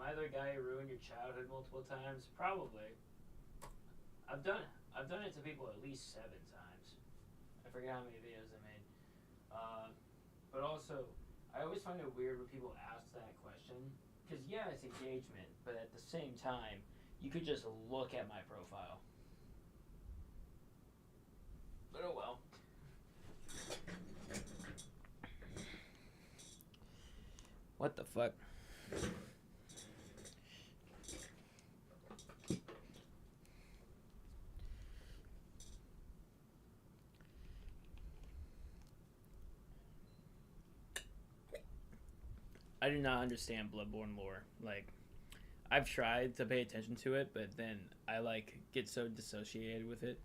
I the guy who ruined your childhood multiple times? Probably. I've done it. I've done it to people at least 7 times. I forget how many videos I made. But also, I always find it weird when people ask that question. Because, yeah, it's engagement, but at the same time, you could just look at my profile. But oh well. What the fuck? I do not understand Bloodborne lore. Like, I've tried to pay attention to it, but then I like get so dissociated with it.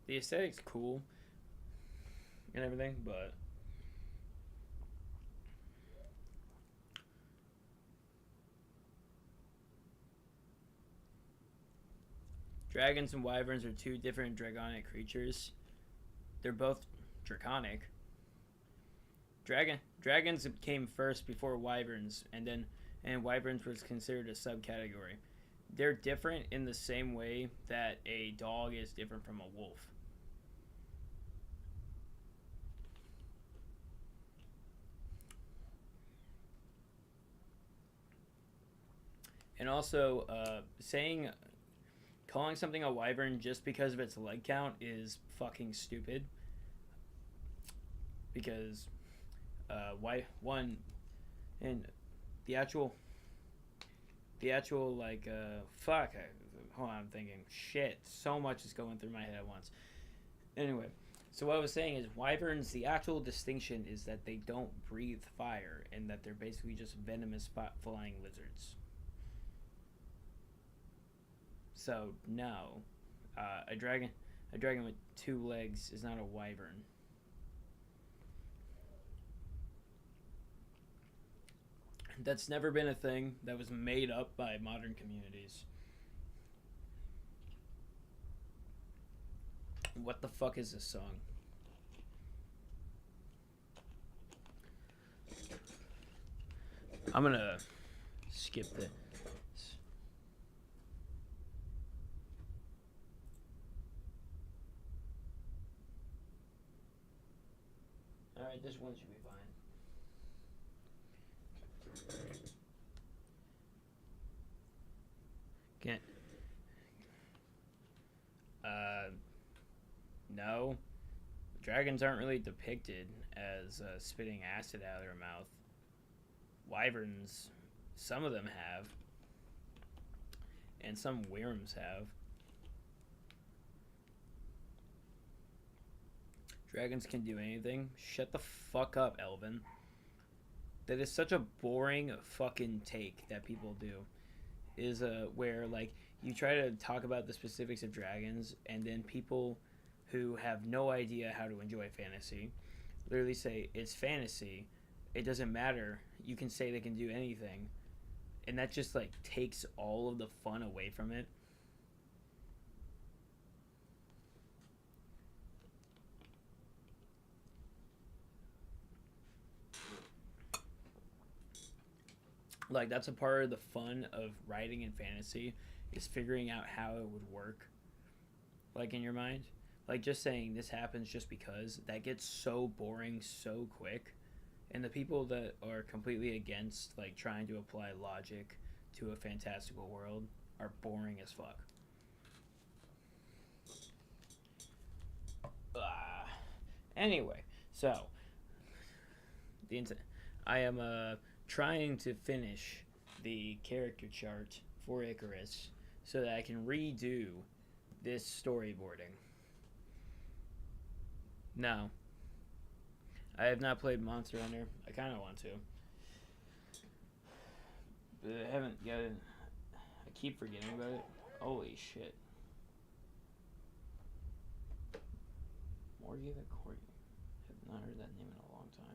The aesthetic's cool and everything, but dragons and wyverns are two different draconic creatures. They're both draconic. Dragons came first before wyverns, and wyverns was considered a subcategory. They're different in the same way that a dog is different from a wolf. And also, calling something a wyvern just because of its leg count is fucking stupid. Because why one and the actual like fuck. Hold on, I'm thinking shit. So much is going through my head at once. Anyway, so what I was saying is wyverns. The actual distinction is that they don't breathe fire and that they're basically just venomous flying lizards. So no, a dragon with 2 legs is not a wyvern. That's never been a thing. That was made up by modern communities. What the fuck is this song? I'm gonna skip this. Alright, this one should be fine. Can't. No. Dragons aren't really depicted as spitting acid out of their mouth. Wyverns, some of them have, and some wyrms have. Dragons can do anything. Shut the fuck up, Elvin. That is such a boring fucking take that people do. Is where like you try to talk about the specifics of dragons, and then people who have no idea how to enjoy fantasy literally say it's fantasy. It doesn't matter. You can say they can do anything, and that just like takes all of the fun away from it. Like that's a part of the fun of writing in fantasy is figuring out how it would work, like in your mind. Like just saying this happens just because that gets so boring so quick, and the people that are completely against like trying to apply logic to a fantastical world are boring as fuck. Ah. Anyway, so the I am trying to finish the character chart for Icarus so that I can redo this storyboarding. No, I have not played Monster Hunter. I kind of want to, but I haven't got it. I keep forgetting about it. Holy shit. Morgie the Corgi. Have not heard that name in a long time.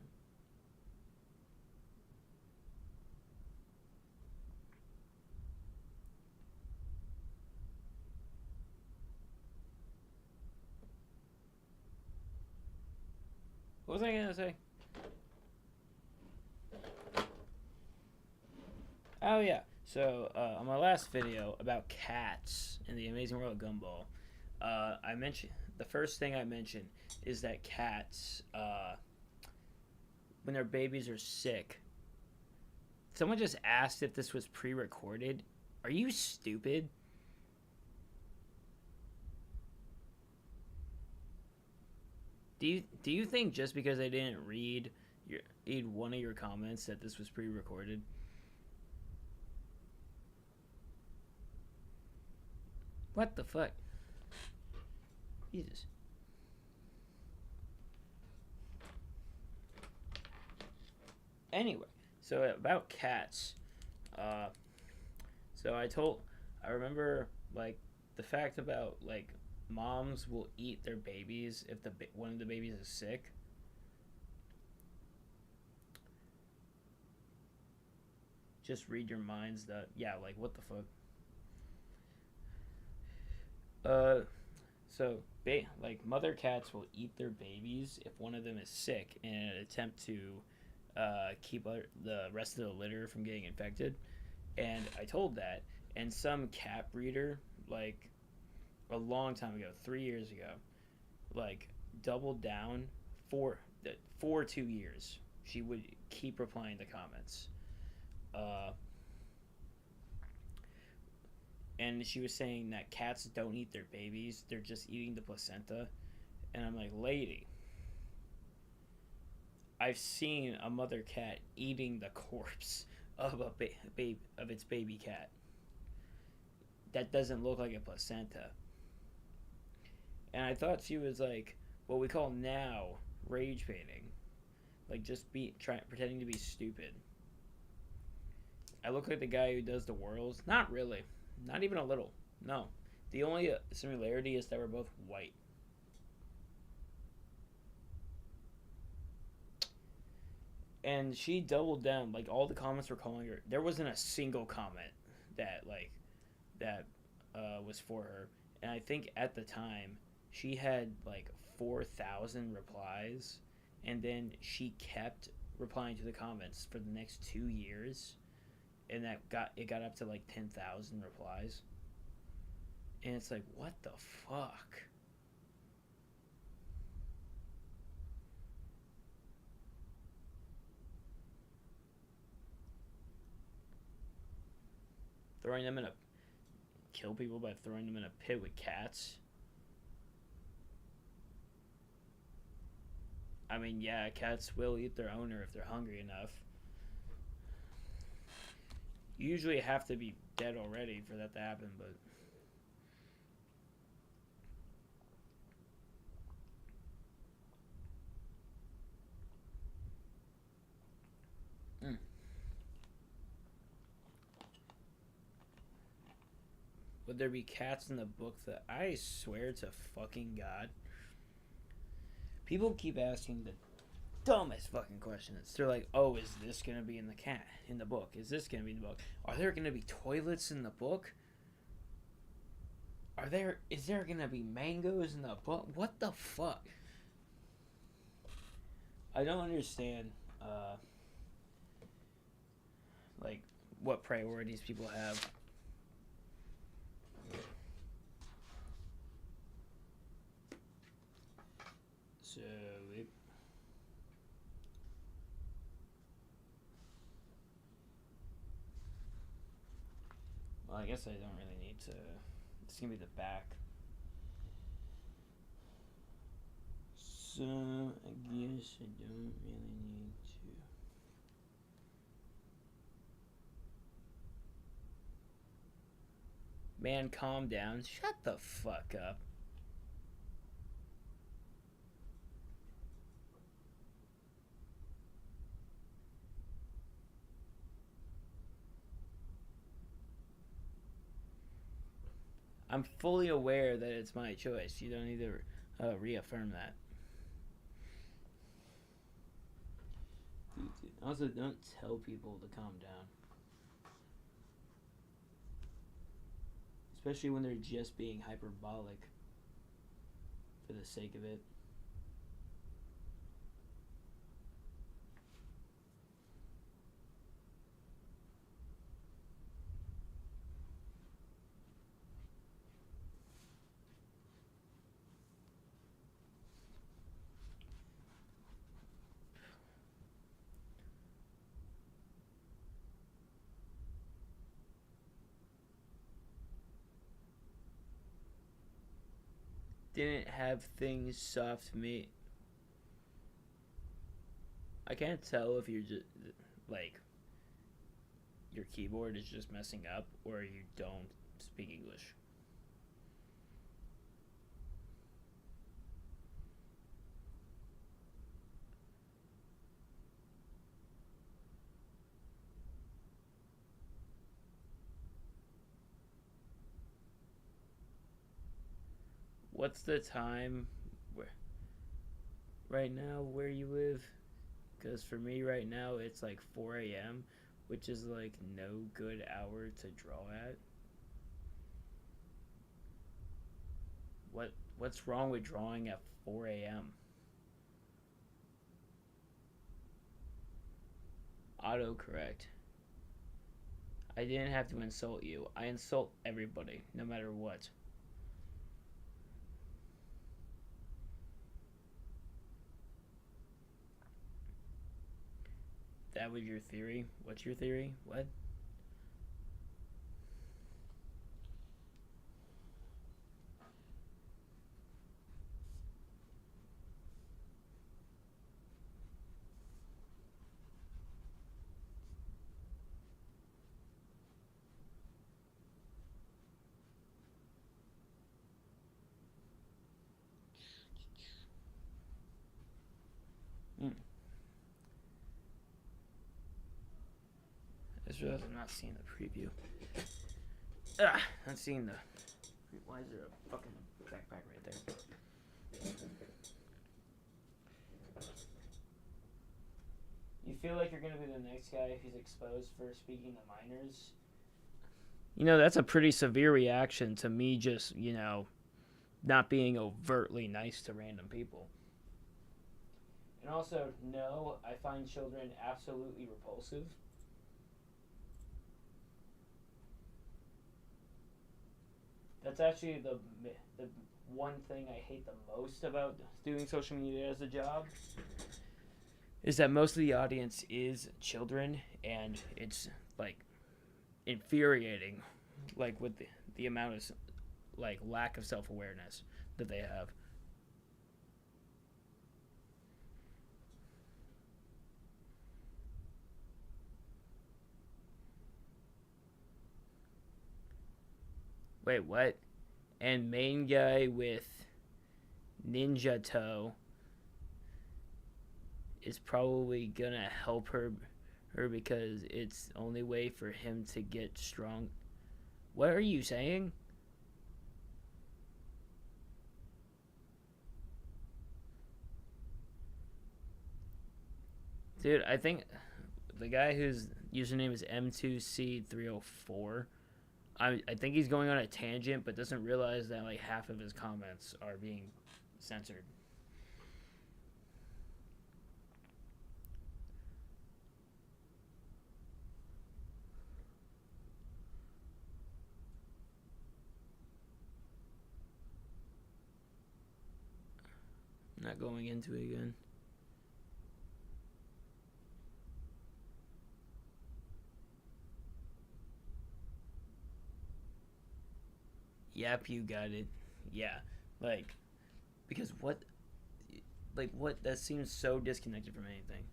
What was I gonna say? Oh yeah. So on my last video about cats in the Amazing World of Gumball, I mentioned the first thing I mentioned is that cats, when their babies are sick, someone just asked if this was pre-recorded. Are you stupid? Do you think just because I didn't read one of your comments that this was pre-recorded? What the fuck? Jesus. Anyway, so about cats. Uh, so I remember like the fact about like moms will eat their babies if one of the babies is sick. Just read your minds. That yeah, like what the fuck. Uh, so like mother cats will eat their babies if one of them is sick in an attempt to keep the rest of the litter from getting infected. And I told that, and some cat breeder, like a long time ago, 3 years ago, like doubled down for 2 years. She would keep replying to comments, uh, and she was saying that cats don't eat their babies; they're just eating the placenta. And I'm like, lady, I've seen a mother cat eating the corpse of of its baby cat. That doesn't look like a placenta. And I thought she was like what we call now rage baiting, like just pretending to be stupid. I look like the guy who does the whirls. Not really, not even a little. No, the only similarity is that we're both white. And she doubled down. Like all the comments were calling her. There wasn't a single comment that was for her. And I think at the time she had like 4,000 replies, and then she kept replying to the comments for the next 2 years, and it got up to like 10,000 replies, and it's like what the fuck. Throwing them in a Kill people by throwing them in a pit with cats. I mean, yeah, cats will eat their owner if they're hungry enough. You usually have to be dead already for that to happen, but mm. Would there be cats in the book that I swear to fucking God? People keep asking the dumbest fucking questions. They're like, "Oh, is this gonna be in the book? Is this gonna be in the book? Are there gonna be toilets in the book? Is there gonna be mangoes in the book? What the fuck?" I don't understand, like what priorities people have. So well, I guess I don't really need to. It's gonna be the back. So I guess I don't really need to. Man, calm down. Shut the fuck up. I'm fully aware that it's my choice. You don't need to reaffirm that. Also, don't tell people to calm down. Especially when they're just being hyperbolic for the sake of it. didn't have things soft made. I can't tell if you're just like your keyboard is just messing up or you don't speak English. What's the time where right now where you live? Because for me right now it's like 4 a.m., which is like no good hour to draw at. What's wrong with drawing at 4 a.m.? Autocorrect. I didn't have to insult you. I insult everybody, no matter what. That was your theory? What's your theory? What? Mm. I just realized I'm not seeing the preview. Not seeing the. Why is there a fucking backpack right there? You feel like you're gonna be the next guy if he's exposed for speaking to minors? That's a pretty severe reaction to me just, not being overtly nice to random people. And also, no, I find children absolutely repulsive. That's actually the one thing I hate the most about doing social media as a job is that most of the audience is children, and it's like infuriating, like with the amount of like lack of self awareness that they have. Wait, what? And main guy with ninja toe is probably gonna help her because it's the only way for him to get strong. What are you saying? Dude, I think the guy whose username is M2C304, I think he's going on a tangent but doesn't realize that like half of his comments are being censored. I'm not going into it again. Yep, you got it. Yeah, like because what that seems so disconnected from anything.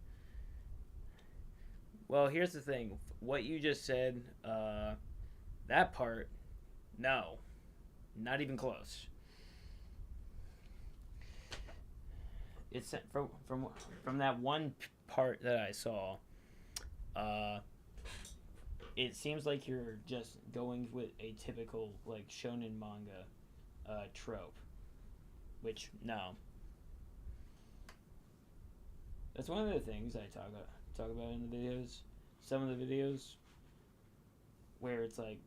Well, here's the thing. What you just said, that part, no, not even close. It's from that one part that I saw. Uh, it seems like you're just going with a typical like shonen manga trope, which no. That's one of the things I talk about in the videos. Some of the videos where it's like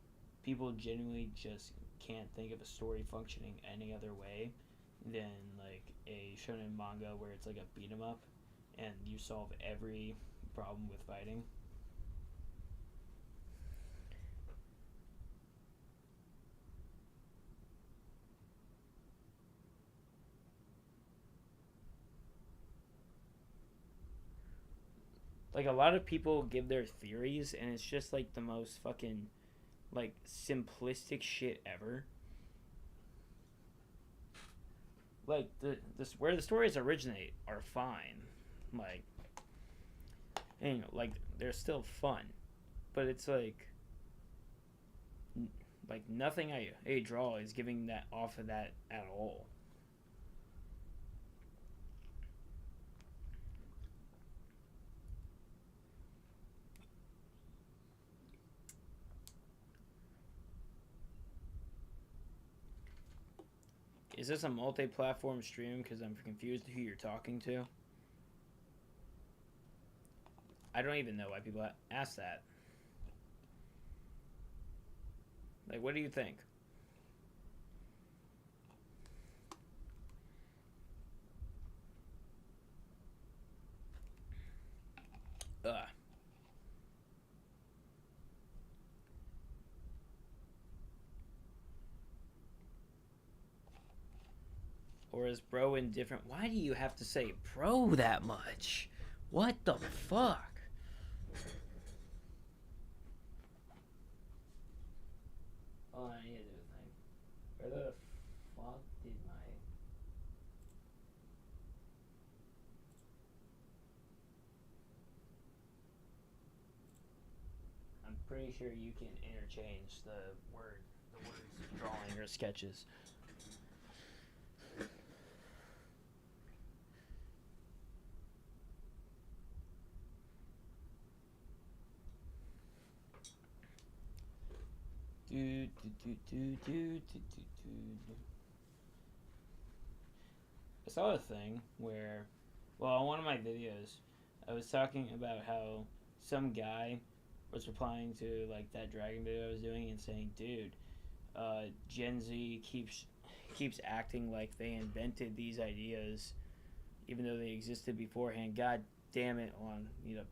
people genuinely just can't think of a story functioning any other way than like a shonen manga where it's like a beat 'em up and you solve every problem with fighting. Like a lot of people give their theories and it's just like the most fucking like simplistic shit ever. like this where the stories originate are fine, like, and, like, they're still fun, but it's like nothing I draw is giving that off of that at all. Is this a multi-platform stream? Because I'm confused who you're talking to. I don't even know why people ask that. Like, what do you think? Ugh. Or is bro indifferent? Why do you have to say bro that much? What the fuck? Oh, I need to do a thing. Where the fuck did my... I'm pretty sure you can interchange the words drawing or sketches. I saw a thing where, well, on one of my videos, I was talking about how some guy was replying to like that dragon video I was doing and saying, "Dude, Gen Z keeps acting like they invented these ideas, even though they existed beforehand. God damn it, on you know,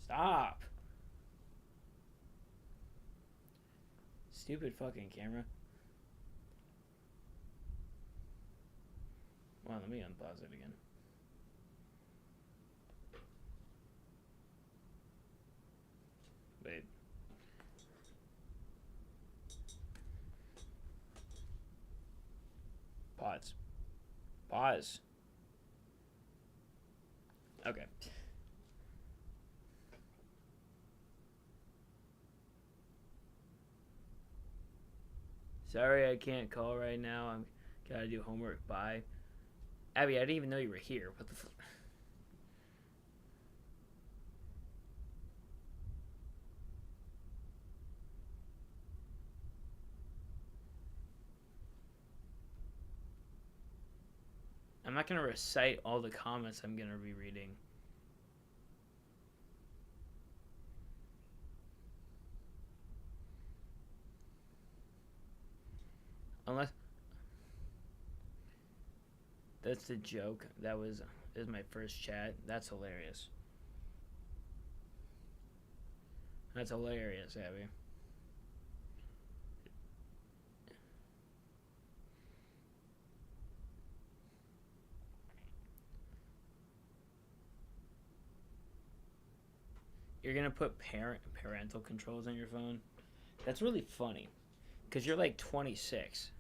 stop, stupid fucking camera." Well, let me unpause it again. Wait. Pause. Pause. Okay. Sorry I can't call right now. I'm gotta do homework. Bye. Abby, I didn't even know you were here. What the fuck? I'm not gonna recite all the comments I'm gonna be reading. Unless that's the joke. That was my first chat. That's hilarious. That's hilarious, Abby. You're gonna put parental controls on your phone? That's really funny, cause you're like 26.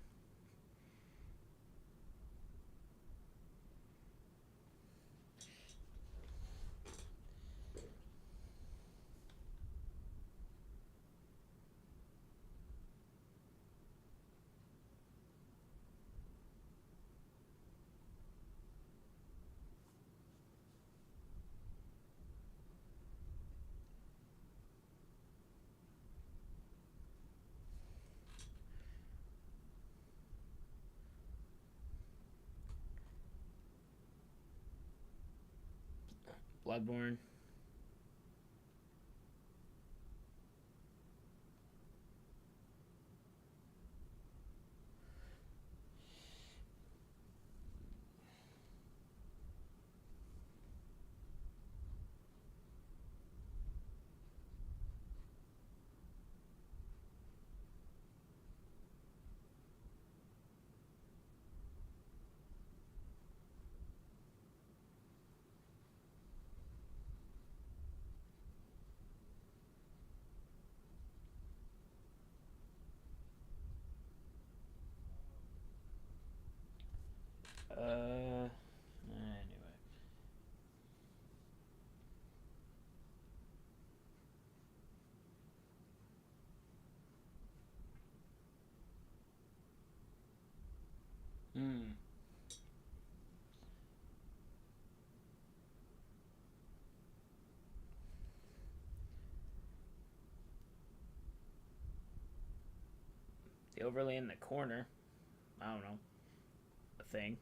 Bloodborne. Anyway. Hmm. The overlay in the corner. I don't know. A thing.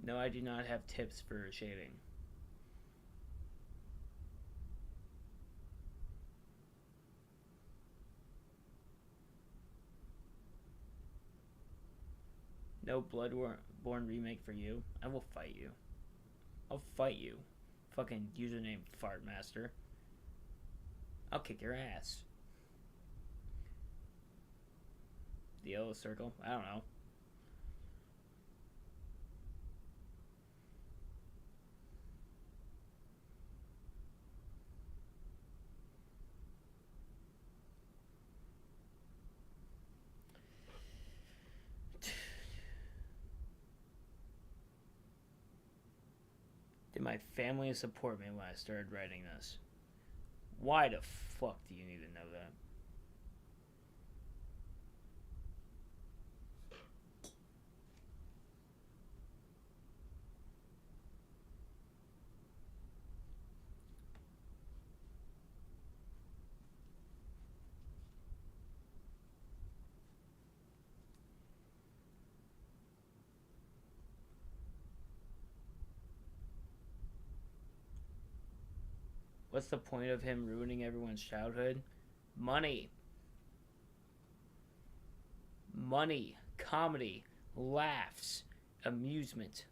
No, I do not have tips for shading. No Bloodborne remake for you. I will fight you. I'll fight you. Fucking username Fartmaster. I'll kick your ass. The yellow circle. I don't know. Did my family support me when I started writing this? Why the fuck do you need to know that? What's the point of him ruining everyone's childhood? Money. Money. Comedy. Laughs. Amusement.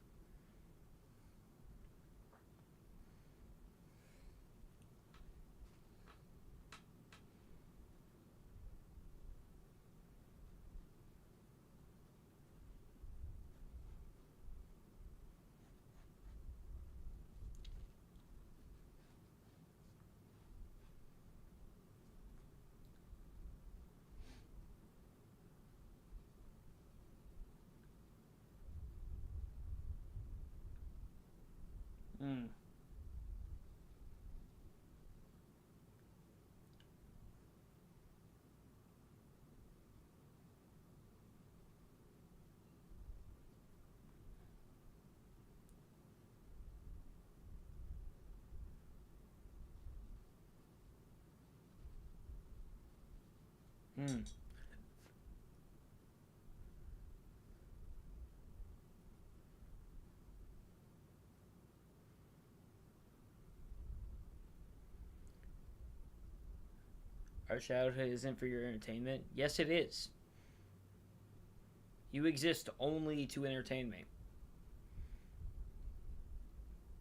Mm. Mm. Our childhood isn't for your entertainment? Yes, it is. You exist only to entertain me.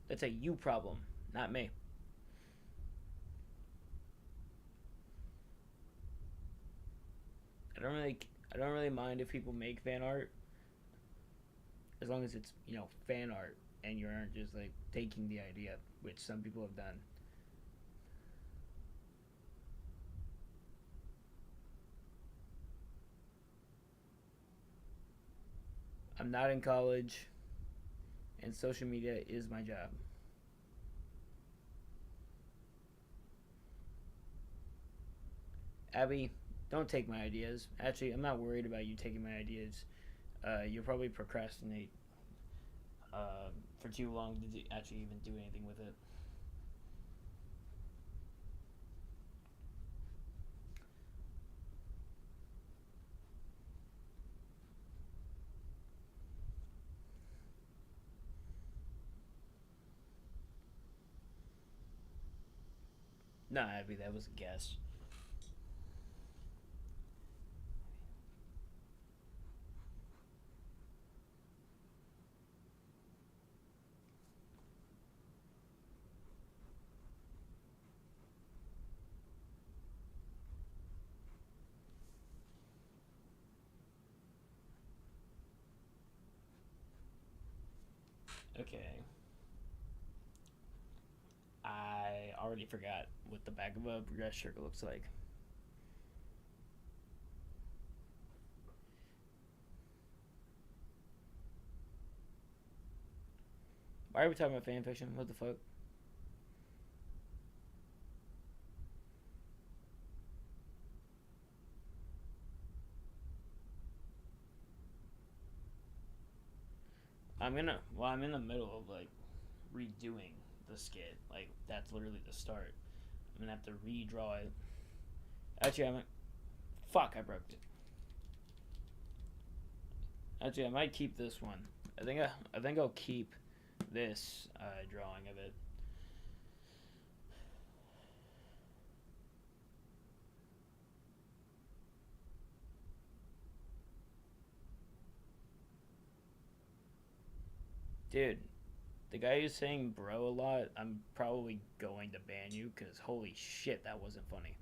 That's a you problem, not me. I don't really I don't really mind if people make fan art as long as it's, fan art and you aren't just like taking the idea, which some people have done. I'm not in college and social media is my job. Abby, don't take my ideas. Actually, I'm not worried about you taking my ideas. You'll probably procrastinate for too long to actually even do anything with it. No, Abby, that was a guess. Okay. I already forgot what the back of a dress shirt looks like. Why are we talking about fan fiction? What the fuck? I'm in the middle of like redoing the skit. Like that's literally the start. I'm gonna have to redraw it. Actually, fuck, I broke it. Actually, I might keep this one. I think I'll keep this drawing of it. Dude, the guy who's saying bro a lot, I'm probably going to ban you because holy shit, that wasn't funny.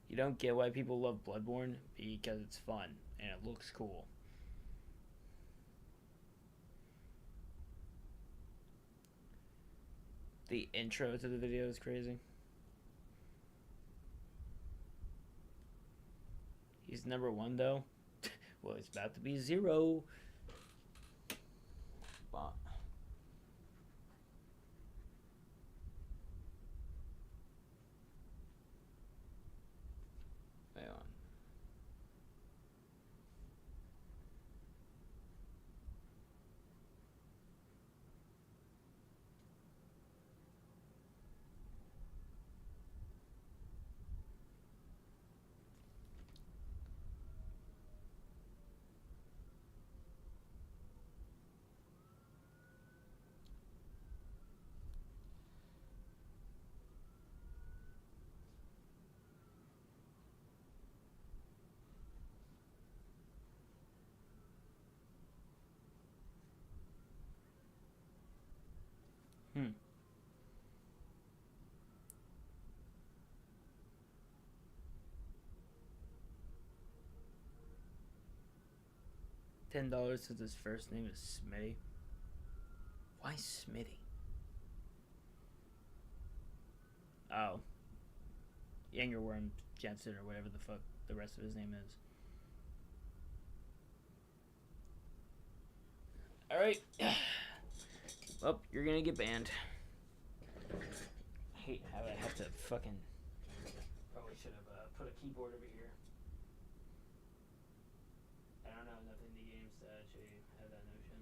You don't get why people love Bloodborne? Because it's fun and it looks cool. The intro to the video is crazy. He's number one though. Well, it's about to be 0. But wait on. Hmm. $10 since his first name is Smitty. Why Smitty? Oh, Yangerworm Jensen or whatever the fuck the rest of his name is. Alright. Well, you're gonna get banned. I hate how I have to fucking. Probably should have put a keyboard over here. I don't know enough indie games to actually have that notion.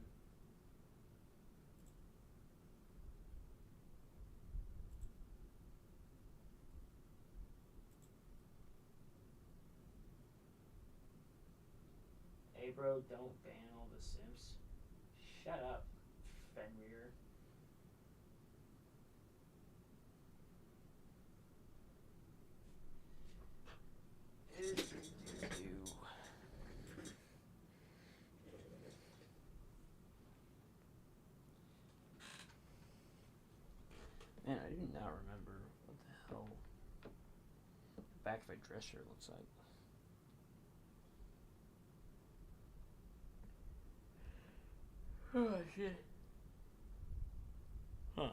Hey, bro, don't ban all the simps. Shut up, Fenrir. Man, I do not remember what the hell the back of a dress shirt looks like. Oh, shit. Huh.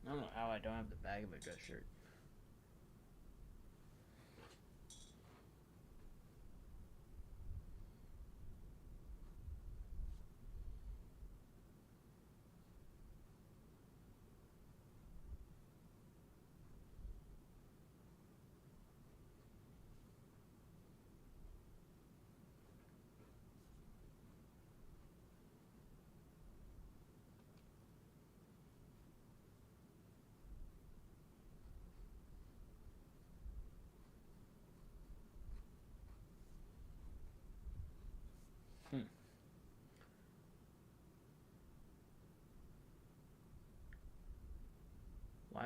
I don't know how I don't have the bag of a dress shirt.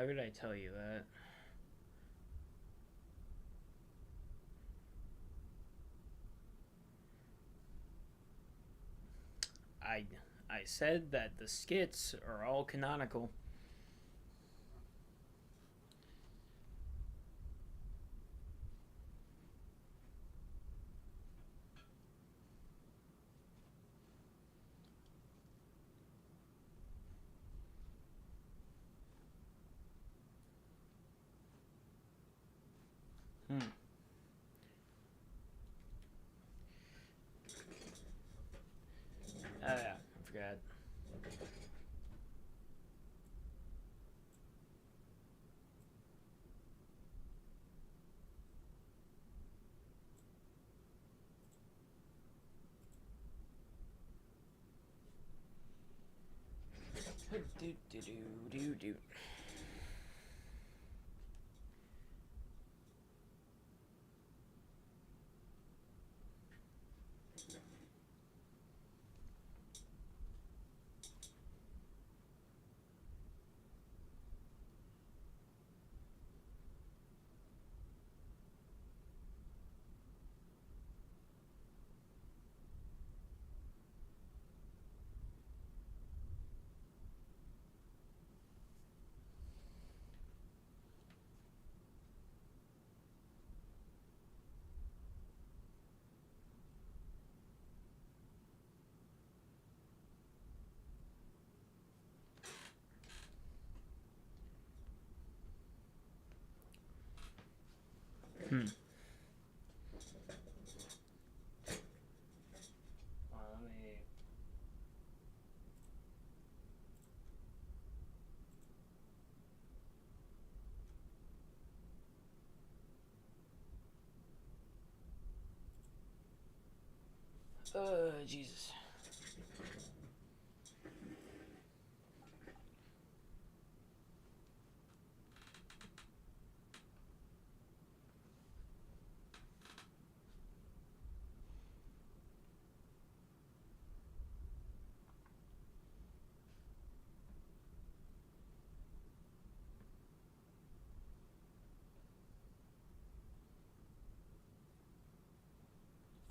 Why would I tell you that? I I said that the skits are all canonical. Hmm. Yeah, I forgot. Do do do do do. Hmm. Let me. Jesus.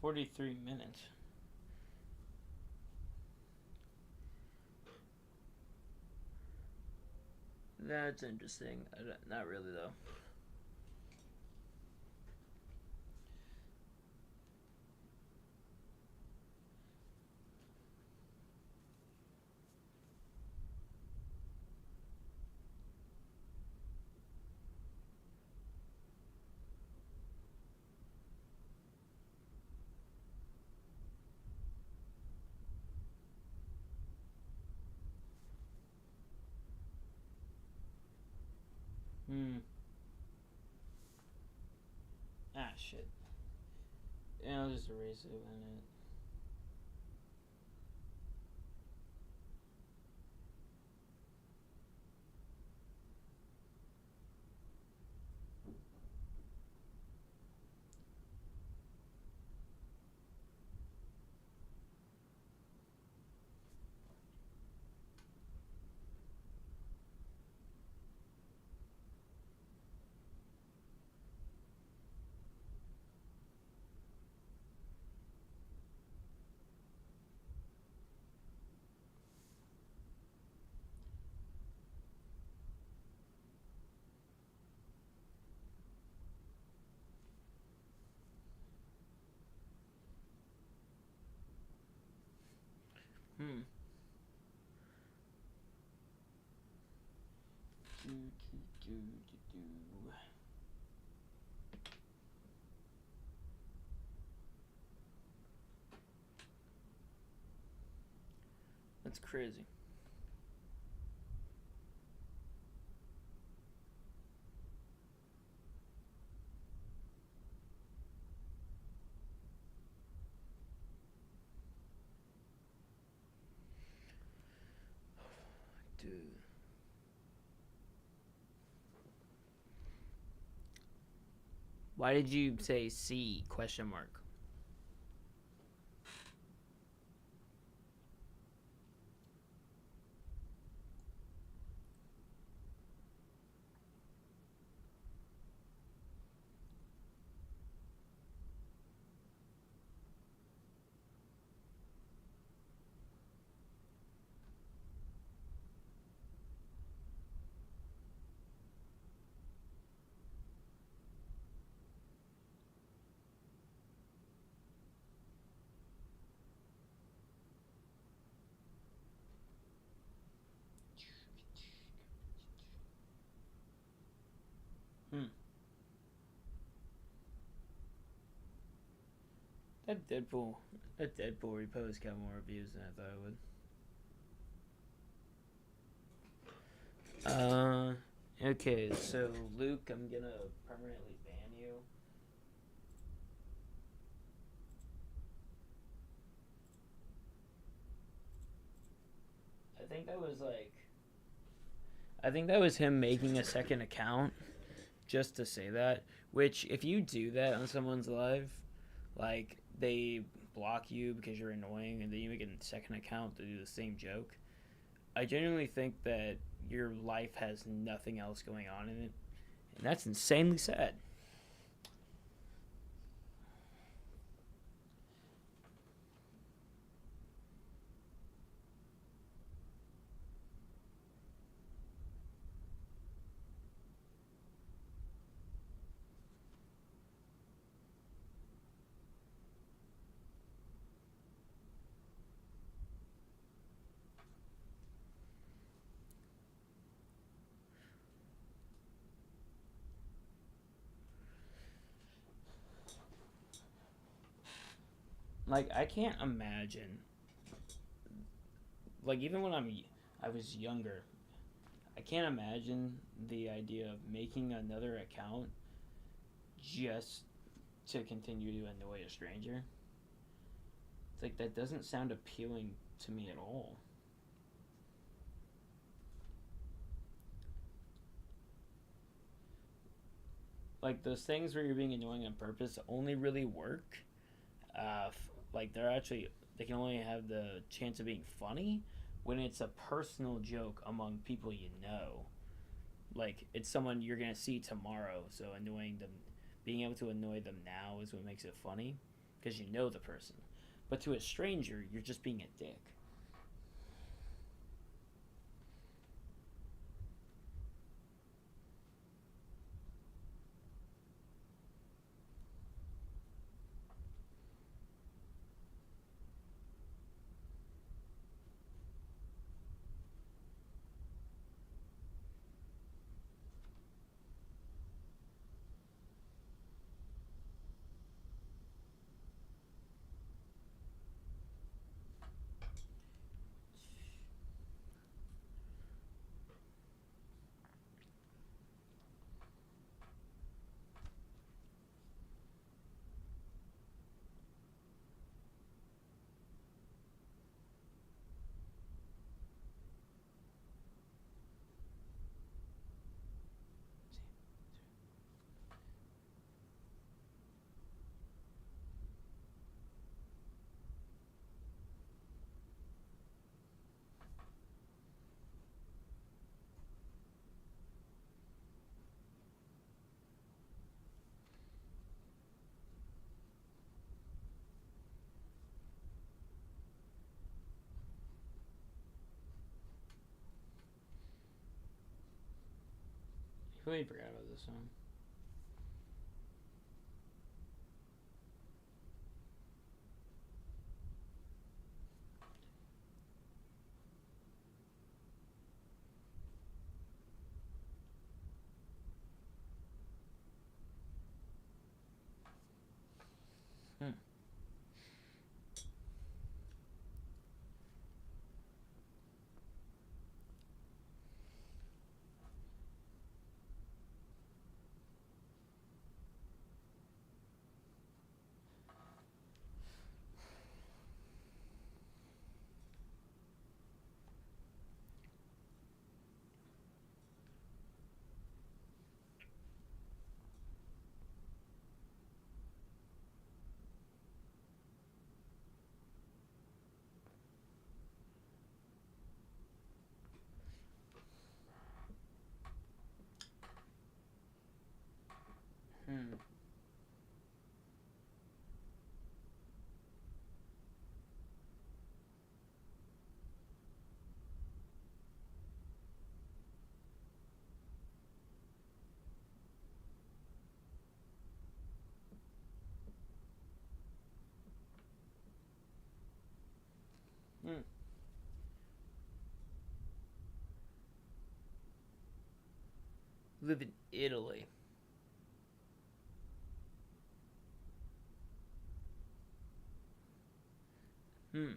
43 minutes. That's interesting. Not really though. Hmm. Ah, shit. Yeah, I'll just erase it when it. Hmm. Do, do, do, do, do. That's crazy. Dude. Why did you say C question mark? That Deadpool, that Deadpool repost got more views than I thought it would. Okay, so Luke, I'm gonna permanently ban you. I think that was like, I think that was him making a second account just to say that. Which, if you do that on someone's live, like they block you because you're annoying, and then you make a second account to do the same joke. I genuinely think that your life has nothing else going on in it, and that's insanely sad. Like I can't imagine. Like even when I was younger, I can't imagine the idea of making another account just to continue to annoy a stranger. It's like that doesn't sound appealing to me at all. Like those things where you're being annoying on purpose only really work. Like they're actually they can only have the chance of being funny when it's a personal joke among people you know. Like it's someone you're gonna see tomorrow, so annoying them, being able to annoy them now is what makes it funny, because you know the person. But to a stranger, you're just being a dick. I completely forgot about this song. Hmm. Hmm. Hmm. Live in Italy. Hmm.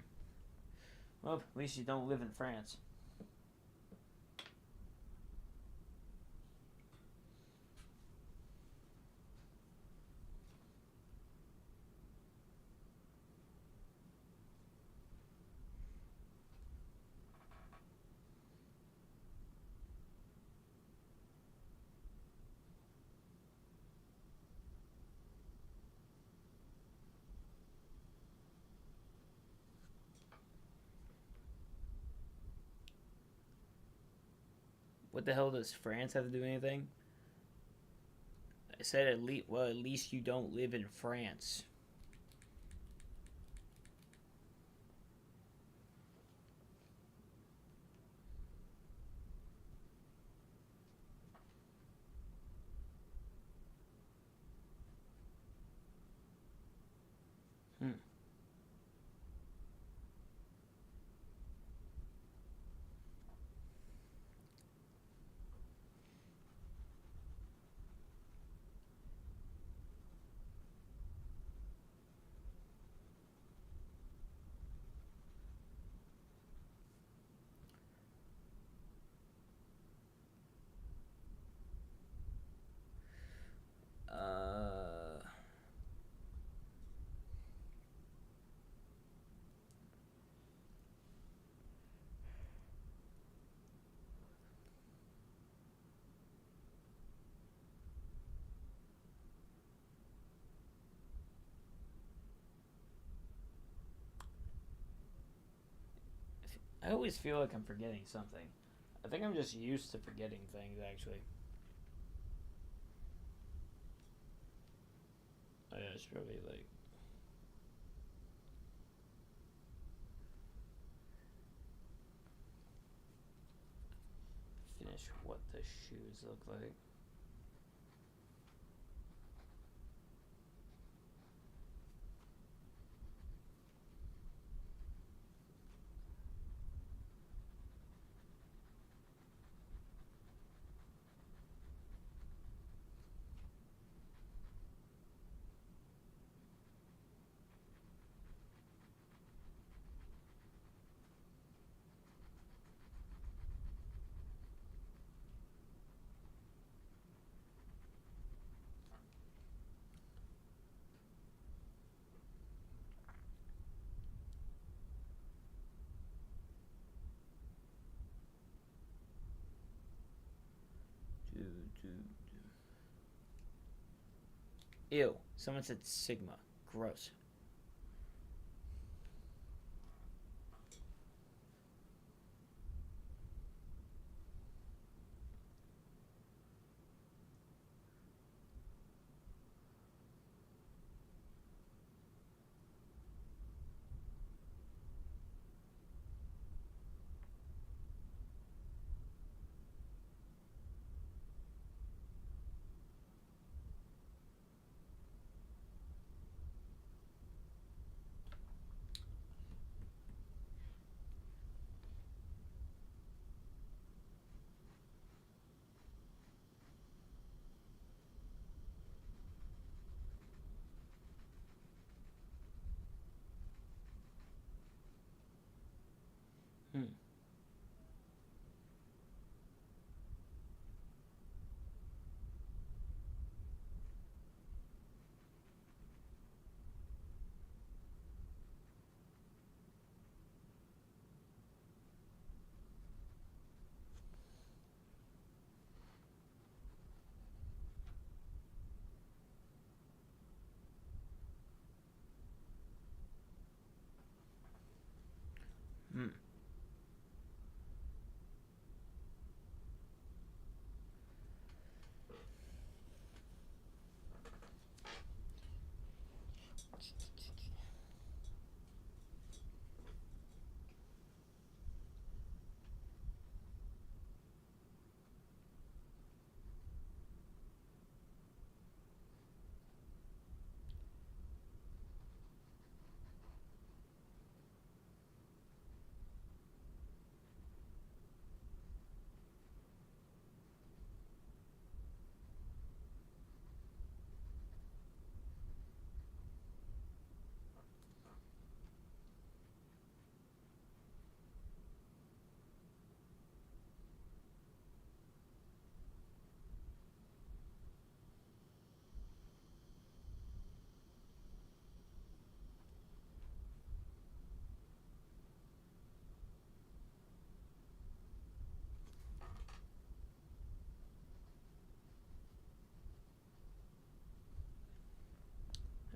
Well, at least you don't live in France. What the hell does France have to do anything? I said at least. Well, at least you don't live in France. Hmm. Uh. I always feel like I'm forgetting something. I think I'm just used to forgetting things, actually. I just probably like finish what the shoes look like. Do, do. Ew. Someone said Sigma. Gross.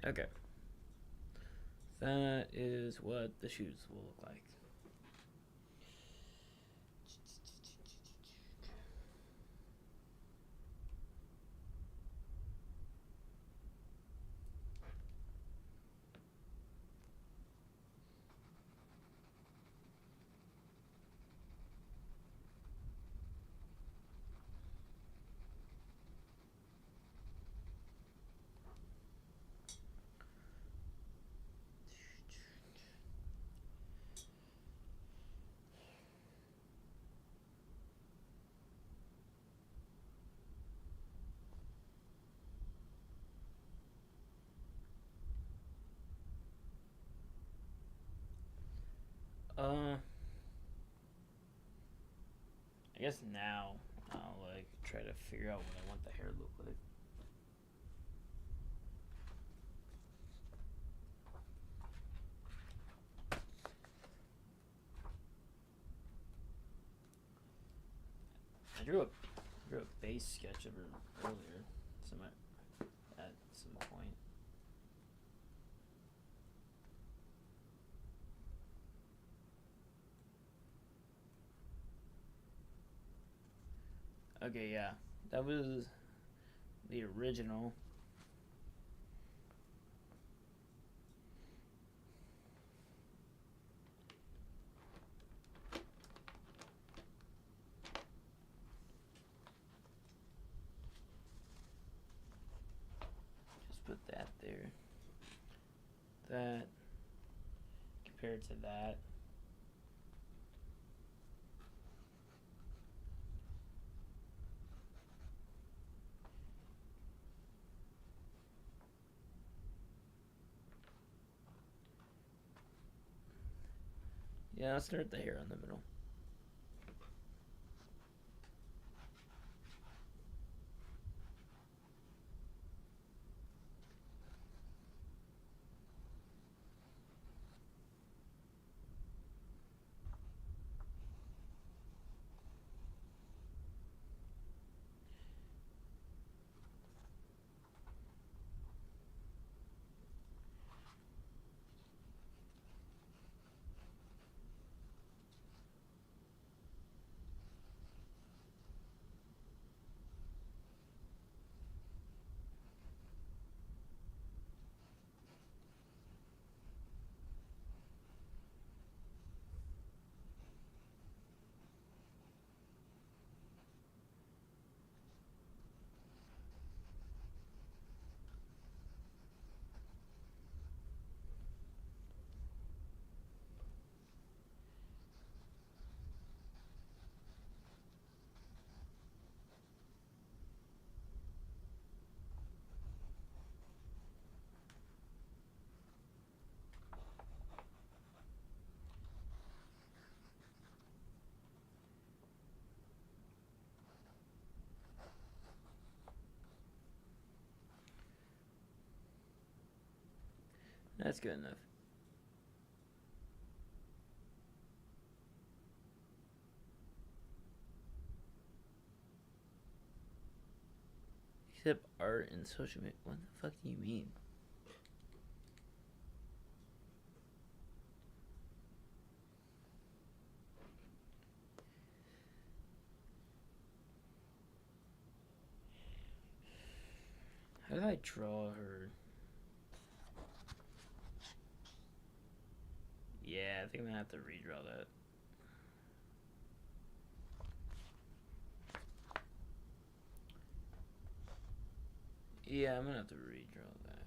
Okay. That is what the shoes will look like. Uh, I guess now I'll like try to figure out what I want the hair to look like. I drew a base sketch of her earlier, at some point. Okay, yeah, that was the original. Just put that there. That compared to that. Yeah, I'll start the hair in the middle. That's good enough. Except art and social media. What the fuck do you mean? How did I draw her? Yeah, I think I'm gonna have to redraw that. Yeah, I'm gonna have to redraw that.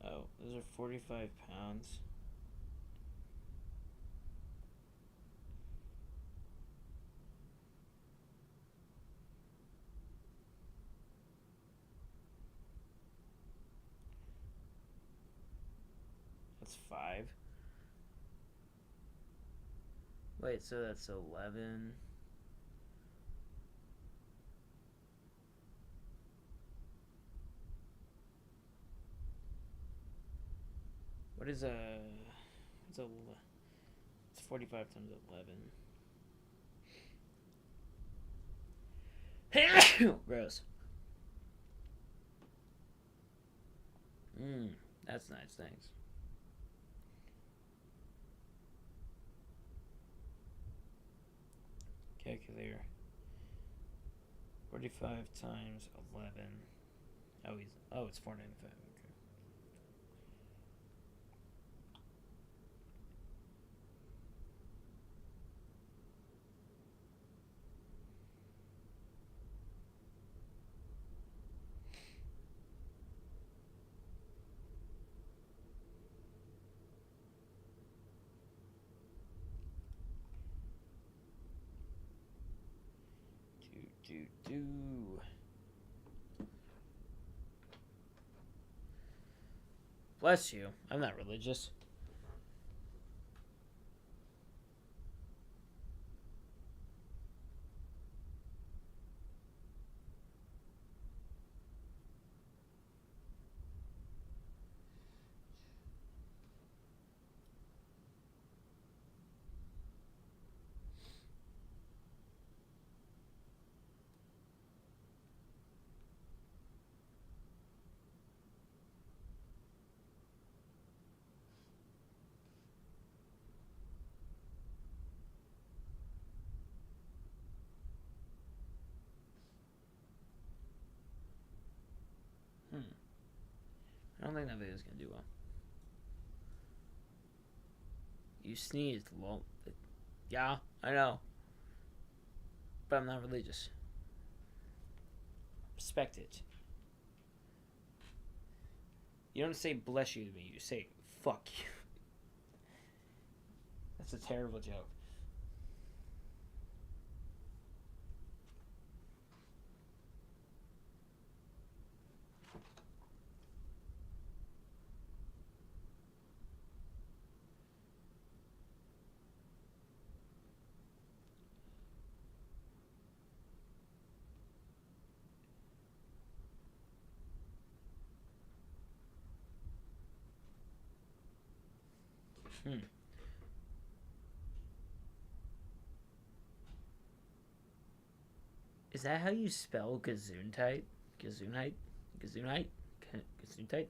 Oh, those are 45 pounds. That's 5. Wait, so that's 11. What is it's 45 times 11. Gross. That's nice, thanks. Calculator. 45 times 11. Oh, it's 495. Okay. Do. Bless you. I'm not religious. I don't think that video's gonna do well. You sneezed, lol. Yeah, I know. But I'm not religious. Respect it. You don't say bless you to me, you say fuck you. That's a terrible joke. Is that how you spell Gesundheit? Gesundheit? Gesundheit? Gesundheit?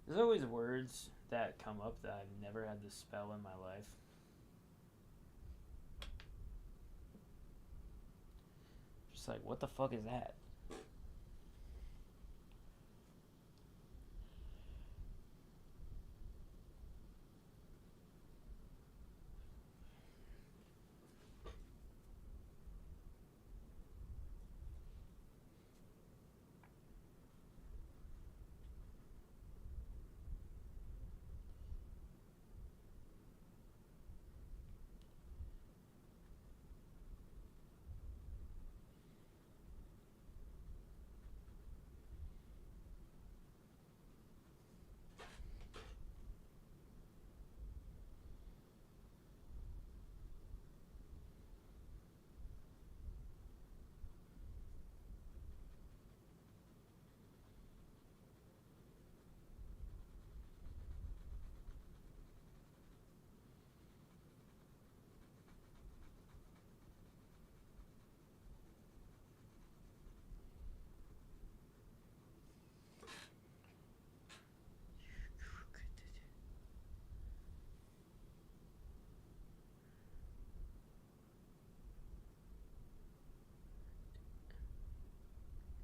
There's always words that come up that I've never had to spell in my life. Just like, what the fuck is that?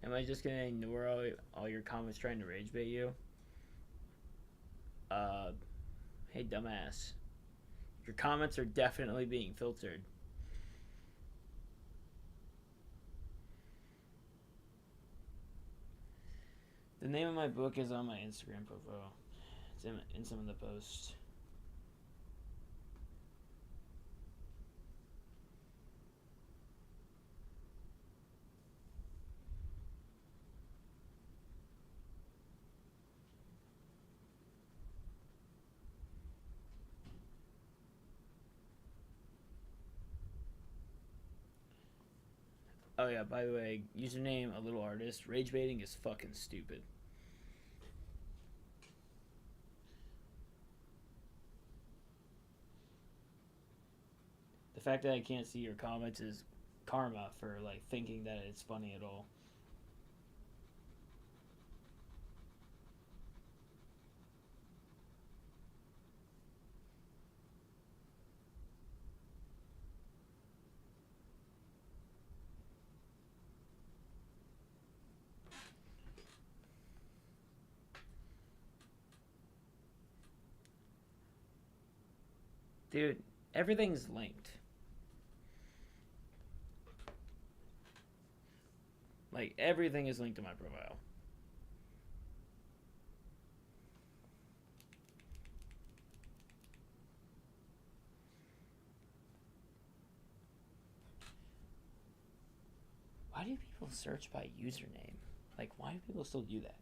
Am I just gonna ignore all your comments trying to rage bait you? Hey dumbass. Your comments are definitely being filtered. The name of my book is on my Instagram profile. It's in some of the posts. Oh yeah, by the way, username a little artist. Rage baiting is fucking stupid. The fact that I can't see your comments is karma for like thinking that it's funny at all. Dude, everything's linked. Like everything is linked to my profile. Why do people search by username? Like, why do people still do that?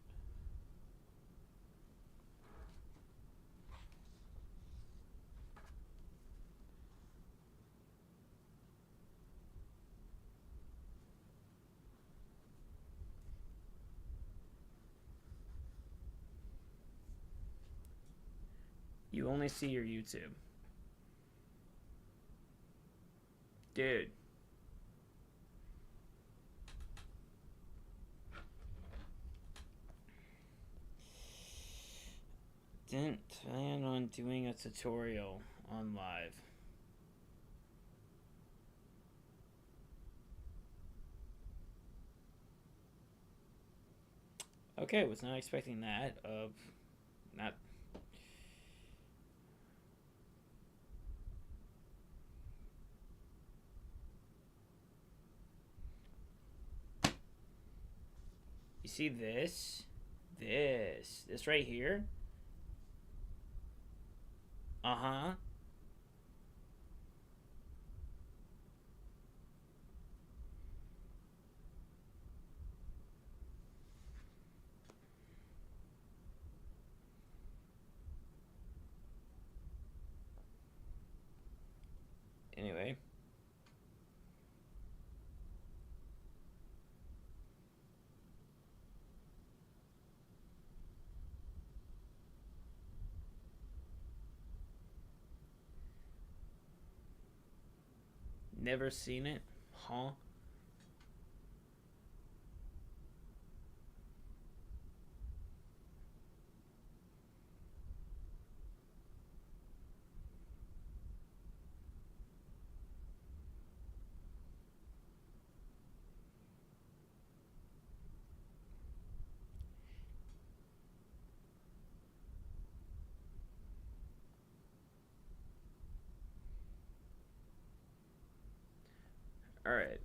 You only see your YouTube. Dude. Didn't plan on doing a tutorial on live. Okay, was not expecting that. Not. You see this? This right here? Uh huh. Anyway. Never seen it? Huh? Alright.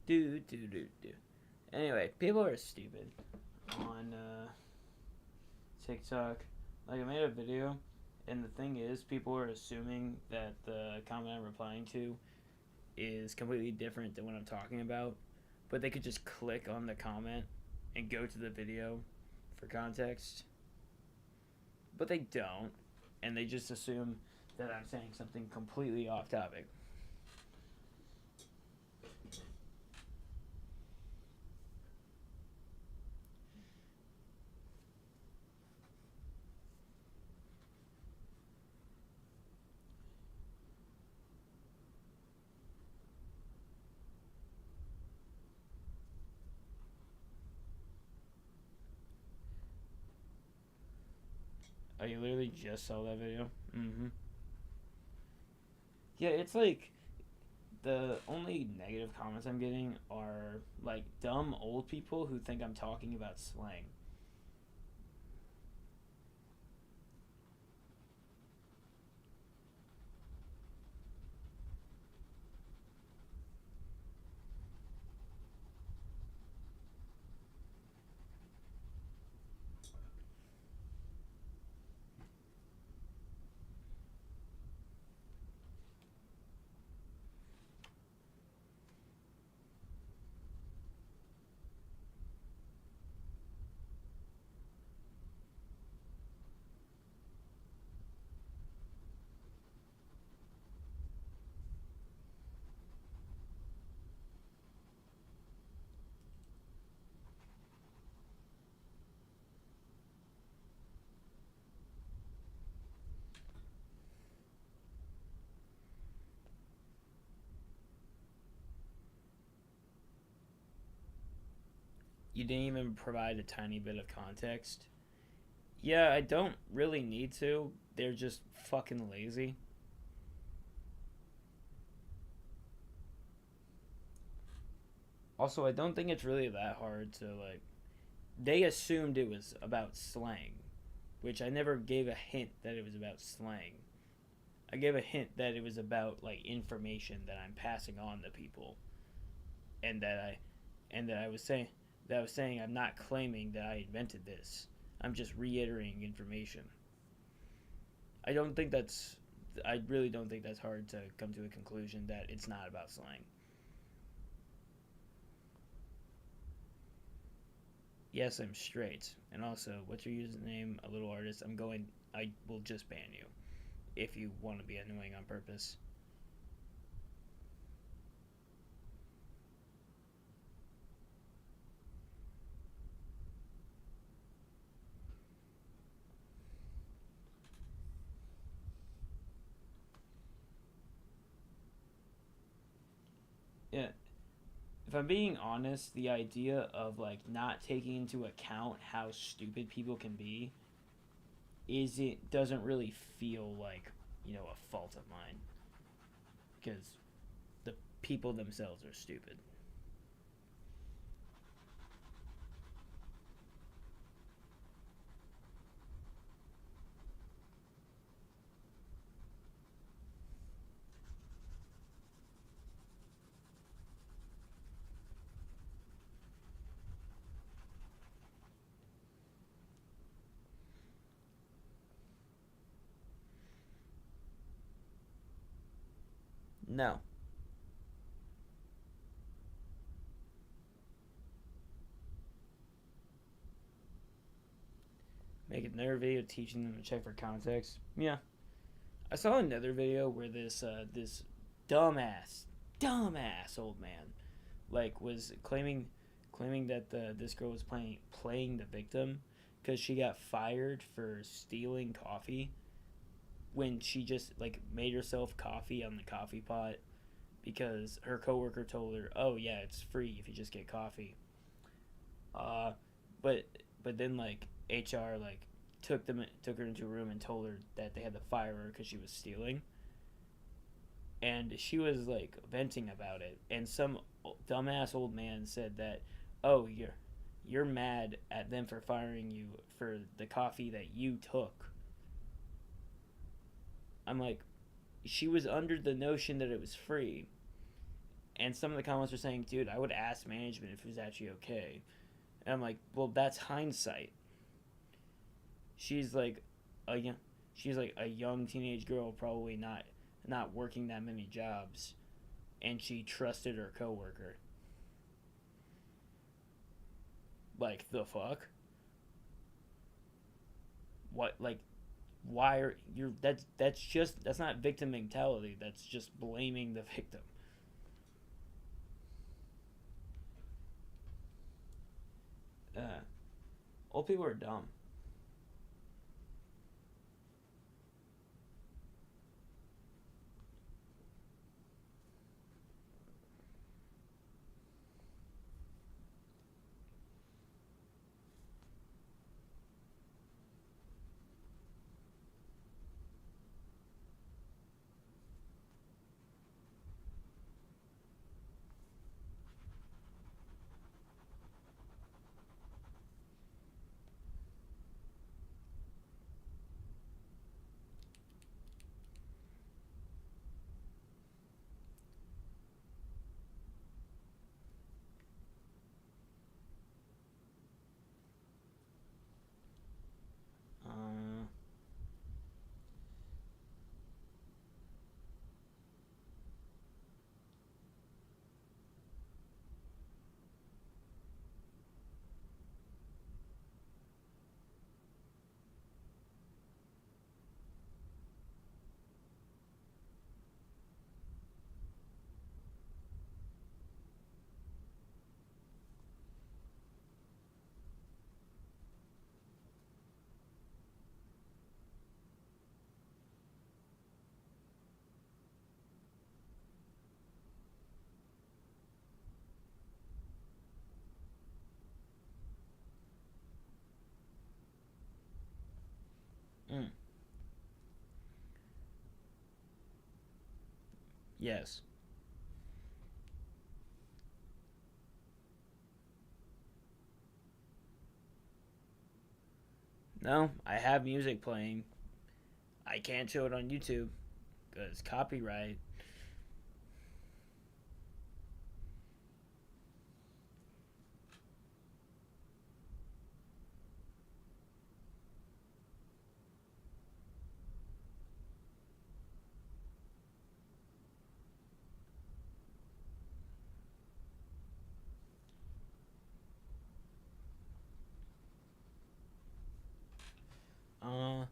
Do. Anyway, people are stupid on TikTok. Like, I made a video, and the thing is, people are assuming that the comment I'm replying to is completely different than what I'm talking about, but they could just click on the comment and go to the video for context. But they don't, and they just assume that I'm saying something completely off topic. Oh, you literally just saw that video? Mm-hmm. Yeah, it's like the only negative comments I'm getting are like dumb old people who think I'm talking about slang. You didn't even provide a tiny bit of context. Yeah, I don't really need to. They're just fucking lazy. Also, I don't think it's really that hard to like. They assumed it was about slang, which I never gave a hint that it was about slang. I gave a hint that it was about like information that I'm passing on to people, and that I was saying I'm not claiming that I invented this. I'm just reiterating information. I don't think that's I really don't think that's hard to come to a conclusion that it's not about slang. Yes, I'm straight. And also, what's your username? A little artist. I will just ban you if you want to be annoying on purpose. Yeah, if I'm being honest, the idea of like not taking into account how stupid people can be is it doesn't really feel like a fault of mine because the people themselves are stupid. No, make another video teaching them to check for context. Yeah, I saw another video where this dumbass dumbass old man like was claiming that this girl was playing the victim because she got fired for stealing coffee when she just like made herself coffee on the coffee pot because her coworker told her, "Oh yeah, it's free if you just get coffee." Uh, but then like HR like took her into a room and told her that they had to fire her because she was stealing, and she was like venting about it, and some dumbass old man said that, "Oh, you're mad at them for firing you for the coffee that you took." I'm like, she was under the notion that it was free, and some of the comments were saying, "Dude, I would ask management if it was actually okay." And I'm like, "Well, that's hindsight." She's like a young, she's like a young teenage girl, probably not working that many jobs, and she trusted her coworker. Like the fuck? What like why are you're that's not victim mentality. That's just blaming the victim. Uh, Old people are dumb. Yes. No, I have music playing. I can't show it on YouTube because copyright. Uh,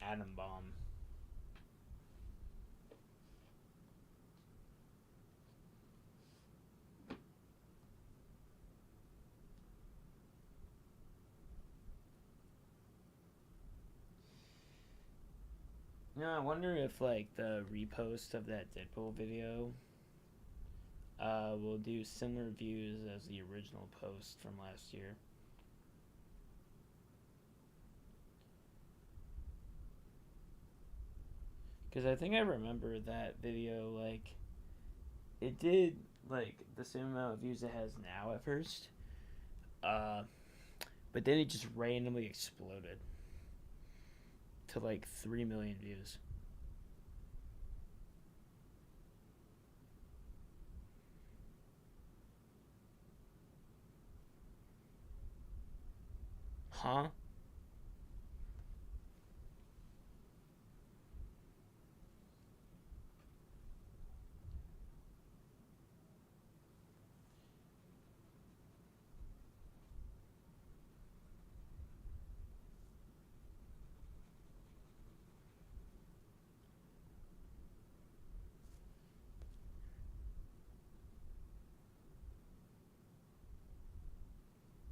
Atom Bomb. You know, I wonder if like the repost of that Deadpool video will do similar views as the original post from last year. Because I think I remember that video, like, it did, like, the same amount of views it has now at first. Uh, but then it just randomly exploded to, like, 3 million views. Huh?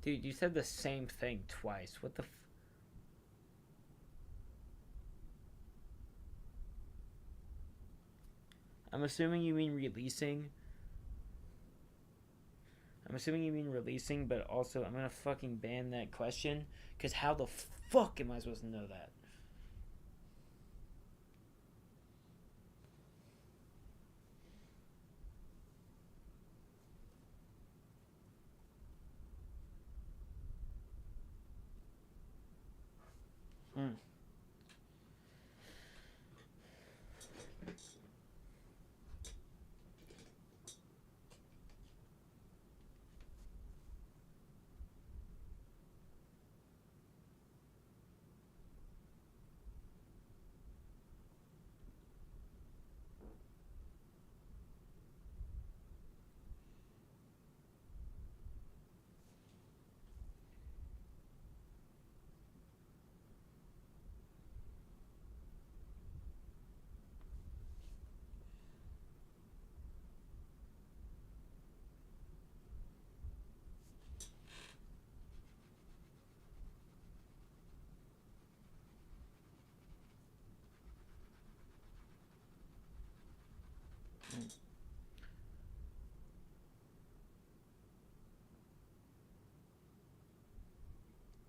Dude, you said the same thing twice. What the I'm assuming you mean releasing. I'm assuming you mean releasing, but also I'm gonna fucking ban that question. Because how the fuck am I supposed to know that? Mm.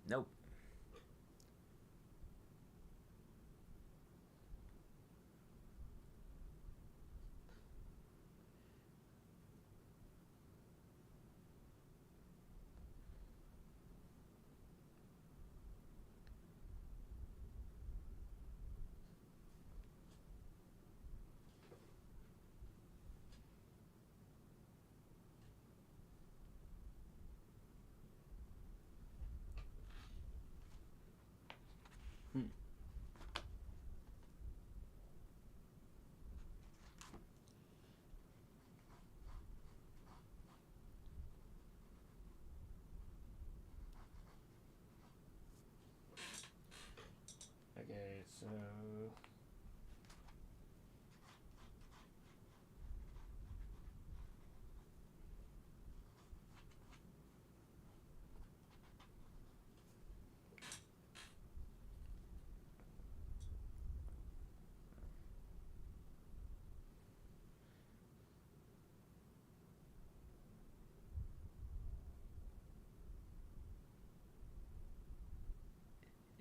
Nope.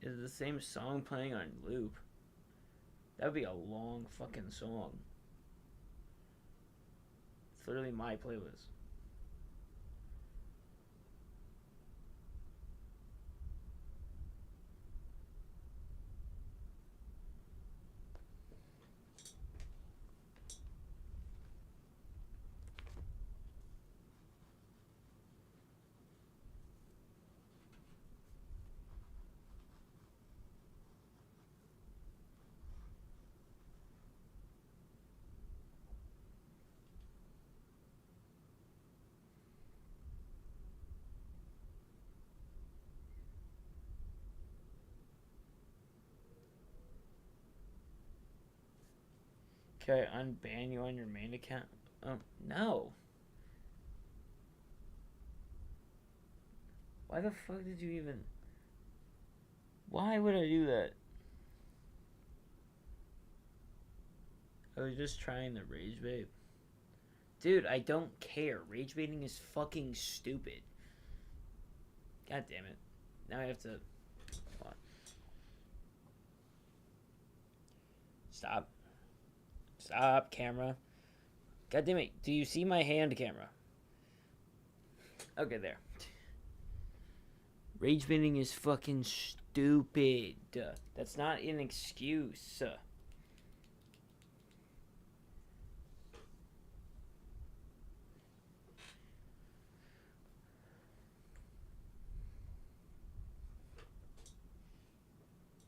Is the same song playing on loop? That would be a long fucking song. It's literally my playlist. Can I unban you on your main account? No. Why the fuck did you even... Why would I do that? I was just trying to rage bait. Dude, I don't care. Rage baiting is fucking stupid. God damn it. Now I have to... Hold on. Stop. Stop, camera. God damn it. Do you see my hand, camera? Okay, there. Rage baiting is fucking stupid. That's not an excuse.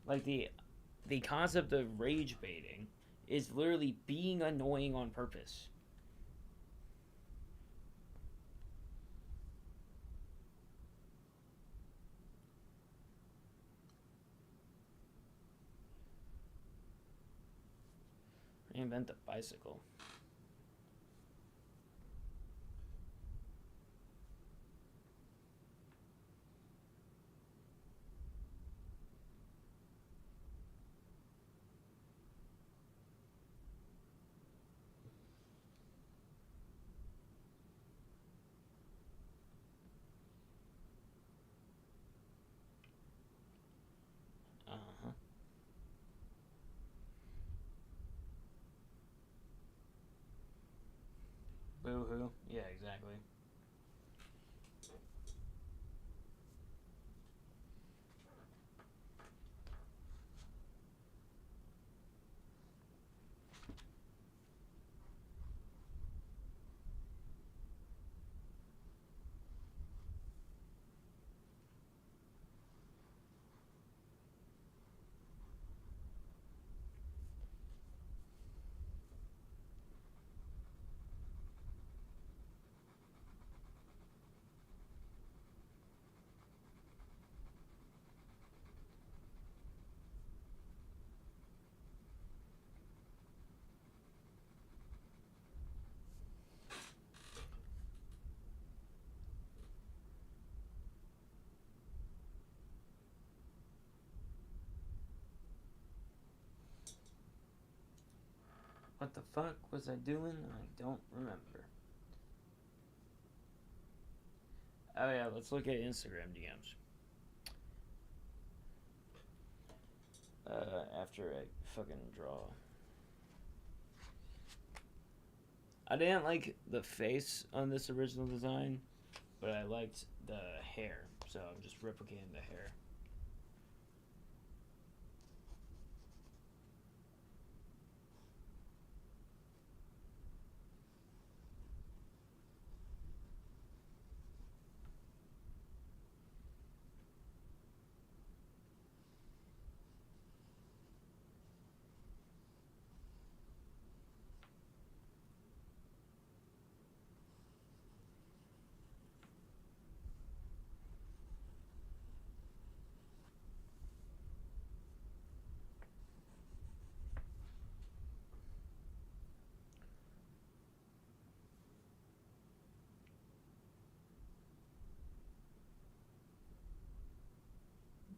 Like the concept of rage baiting is literally being annoying on purpose. Reinvent the bicycle. Uh-huh. Boo-hoo. Yeah, exactly. What the fuck was I doing? I don't remember. Oh yeah, let's look at Instagram DMs. After I fucking draw. I didn't like the face on this original design, but I liked the hair, so I'm just replicating the hair.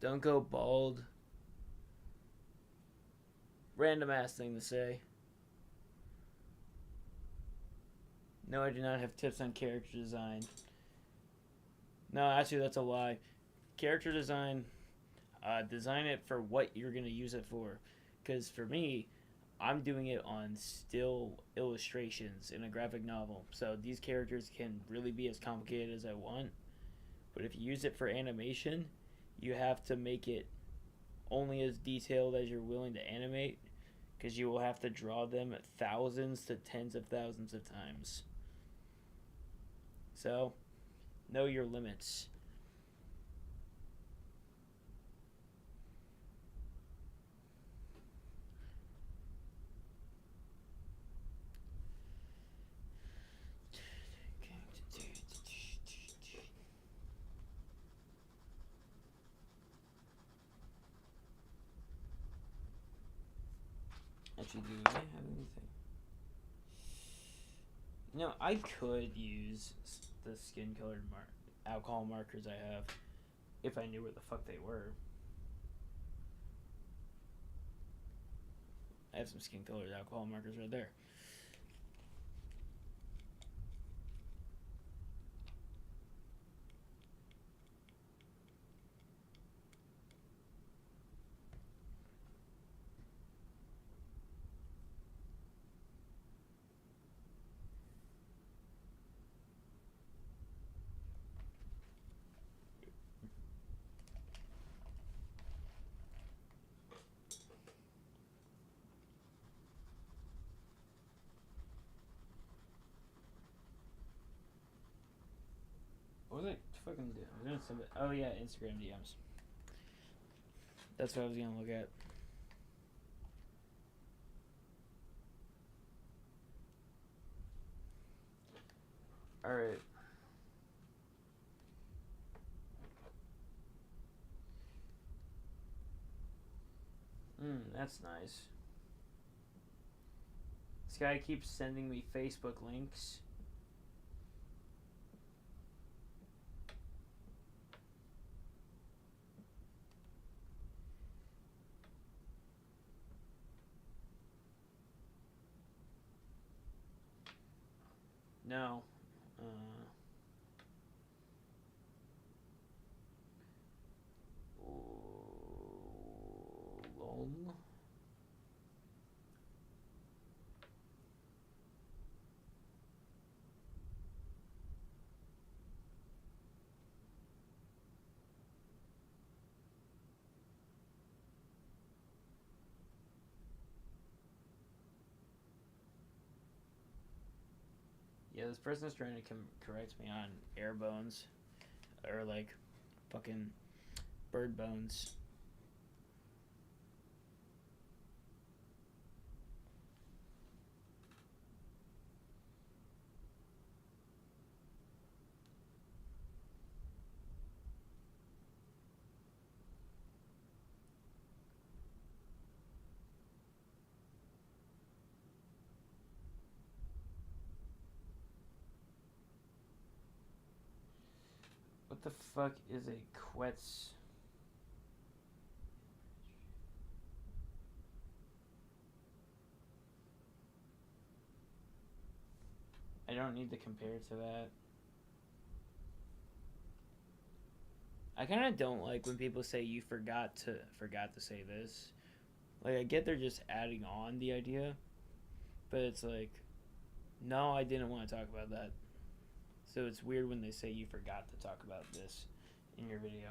Don't go bald. Random ass thing to say. No, I do not have tips on character design. No, actually, that's a lie. Character design, Design it for what you're gonna use it for. Because for me, I'm doing it on still illustrations in a graphic novel. So these characters can really be as complicated as I want. But if you use it for animation, you have to make it only as detailed as you're willing to animate, because you will have to draw them thousands to tens of thousands of times. So, know your limits. Actually, do I have anything? No, I could use the skin colored alcohol markers I have if I knew where the fuck they were. I have some skin colored alcohol markers right there. What was I fucking doing? I was doing something. Oh yeah, Instagram DMs. That's what I was gonna look at. All right. That's nice. This guy keeps sending me Facebook links. No. Lol. Yeah, this person is trying to correct me on air bones, or like fucking bird bones. What the fuck is a quetz? I don't need to compare to that. I kind of don't like when people say you forgot to say this. Like I get they're just adding on the idea, but it's like, no, I didn't want to talk about that. So it's weird when they say you forgot to talk about this in your video.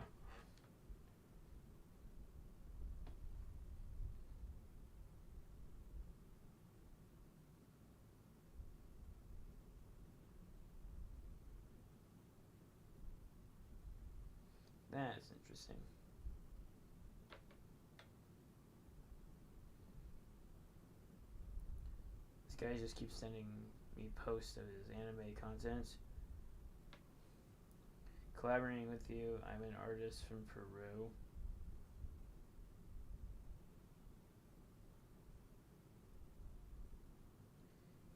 That's interesting. This guy just keeps sending me posts of his anime content. Collaborating with you, I'm an artist from Peru.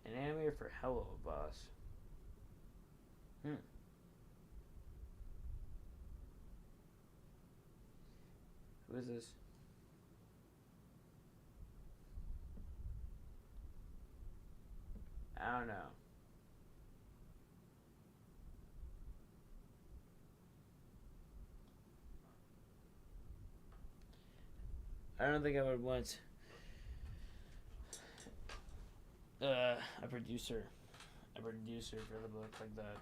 An animator for Hello Boss. Who is this? I don't know. I don't think I would want a producer, for a book like that.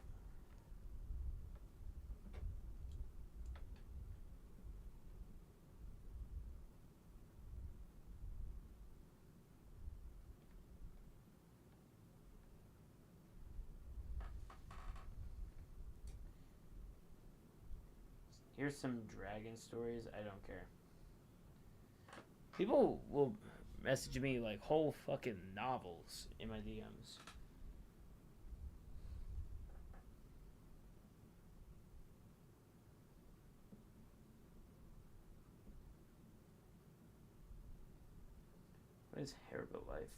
Here's some dragon stories. I don't care. People will message me like whole fucking novels in my DMs. What is Herbalife?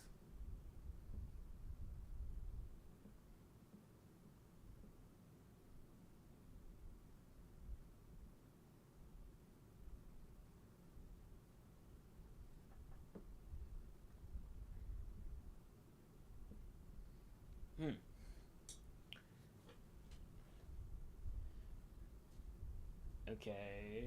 Hmm. Okay.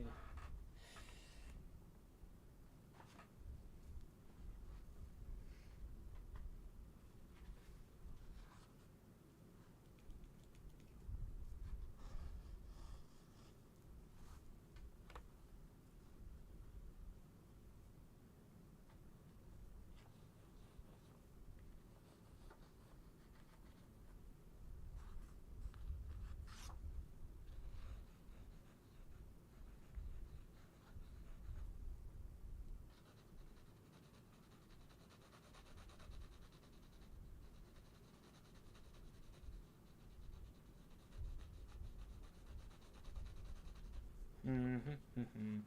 Mm-hmm.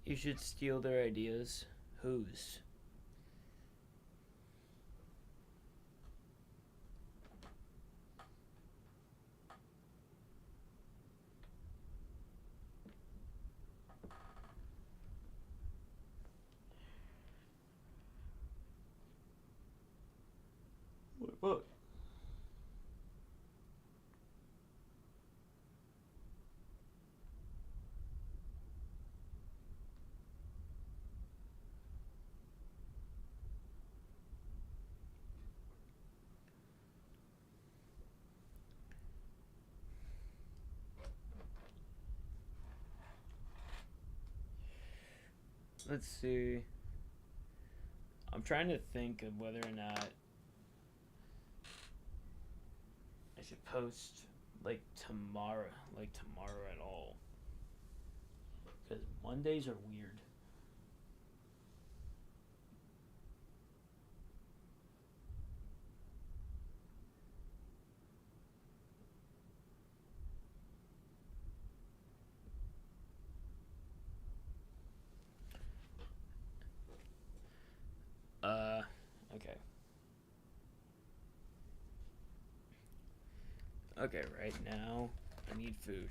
You should steal their ideas. Whose? What? Let's see. I'm trying to think of whether or not I should post like tomorrow at all. Because Mondays are weird. Uh, okay. Okay, right now I need food.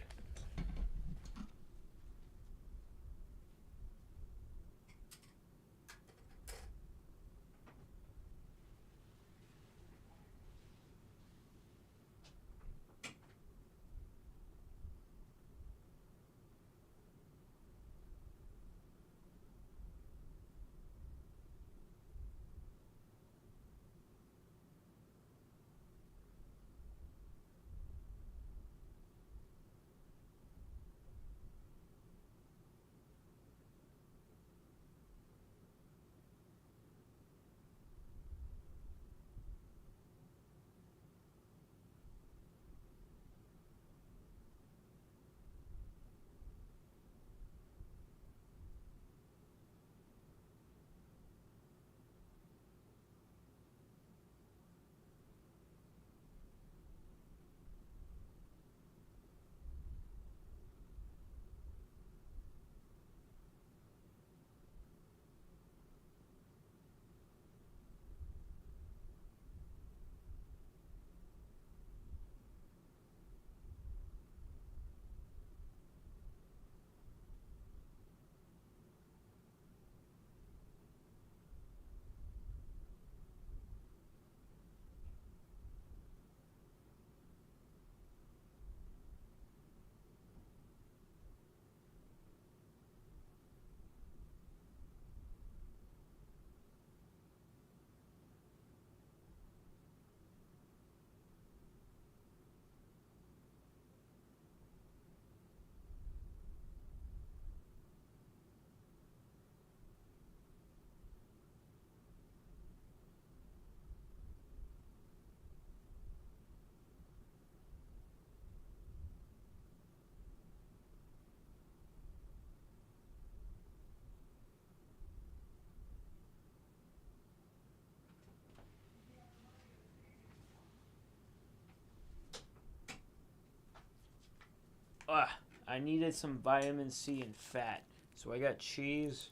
I needed some vitamin C and fat, so I got cheese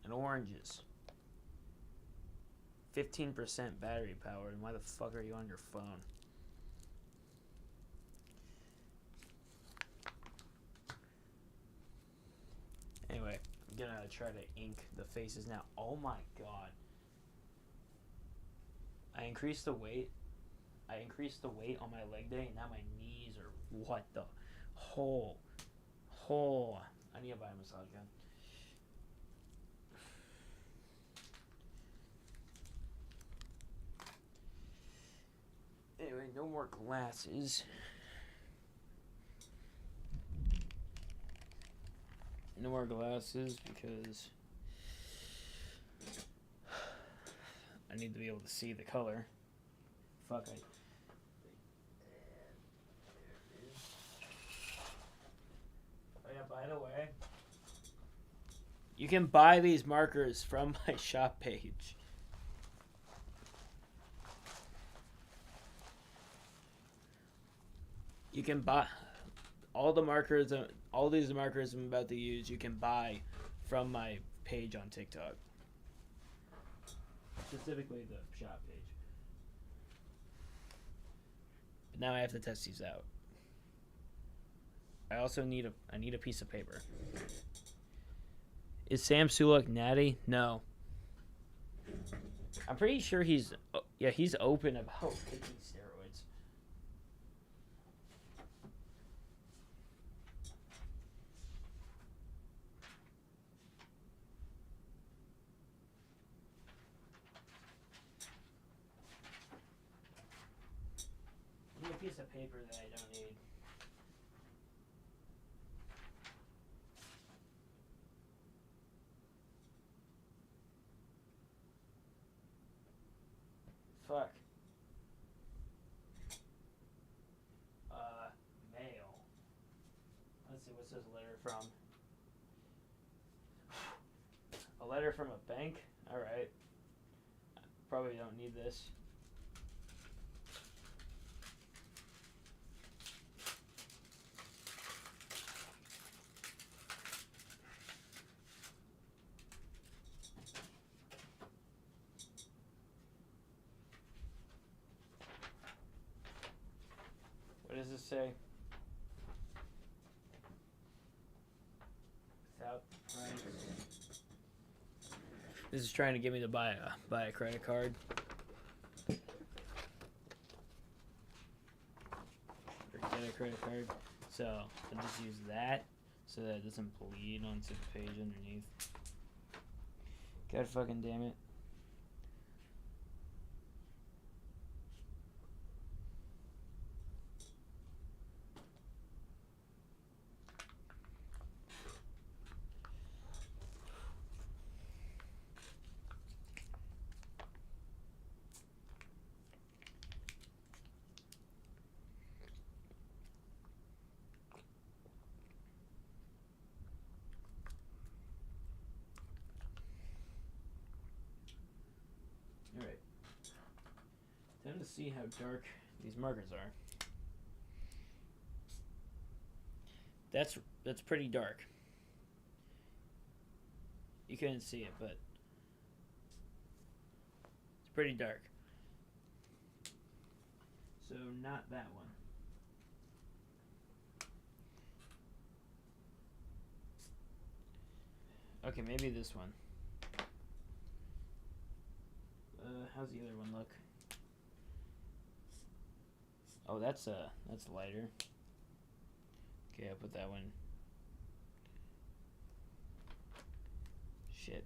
and oranges. 15% battery power, and why the fuck are you on your phone? Anyway, I'm gonna try to ink the faces now. Oh my god. I increased the weight on my leg day, and now my knees are what the whole. I need to buy a massage gun. Anyway, no more glasses. No more glasses because I need to be able to see the color. Fuck it. Oh yeah, by the way, you can buy these markers from my shop page. You can buy all the markers, all these markers I'm about to use. You can buy from my page on TikTok, specifically the shop page. But now I have to test these out. I also need a piece of paper. Is Sam Sulek natty? No. I'm pretty sure he's open about taking steroids. I need a piece of paper that I don't need. Fuck. Mail. Let's see, what's this letter from? A letter from a bank? Alright. Probably don't need this. What does this say? Without price. This is trying to get me to buy a credit card. Or get a credit card. So I'll just use that so that it doesn't bleed onto the page underneath. God fucking damn it. Alright. Time to see how dark these markers are. That's pretty dark. You couldn't see it, but it's pretty dark. So not that one. Okay, maybe this one. How's the other one look? Oh, that's lighter. Okay, I'll put that one. Shit.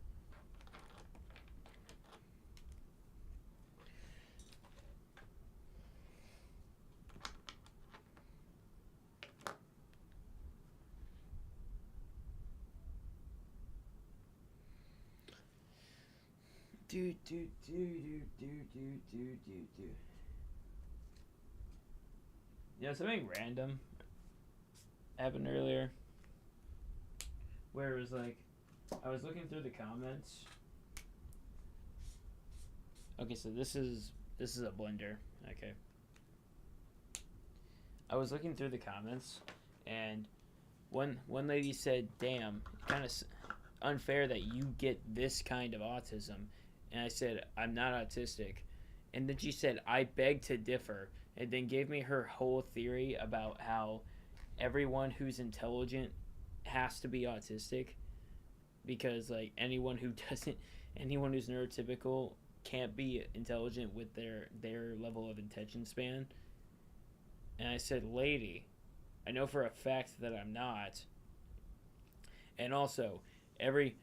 Do. Yeah, something random happened earlier where it was like I was looking through the comments. Okay, so this is a blender. Okay. I was looking through the comments and One lady said, "Damn, kind of unfair that you get this kind of autism," and I said, "I'm not autistic," and then she said, "I beg to differ," and then gave me her whole theory about how everyone who's intelligent has to be autistic because like anyone who's neurotypical can't be intelligent with their level of attention span. And I said, "Lady, I know for a fact that I'm not." And also, every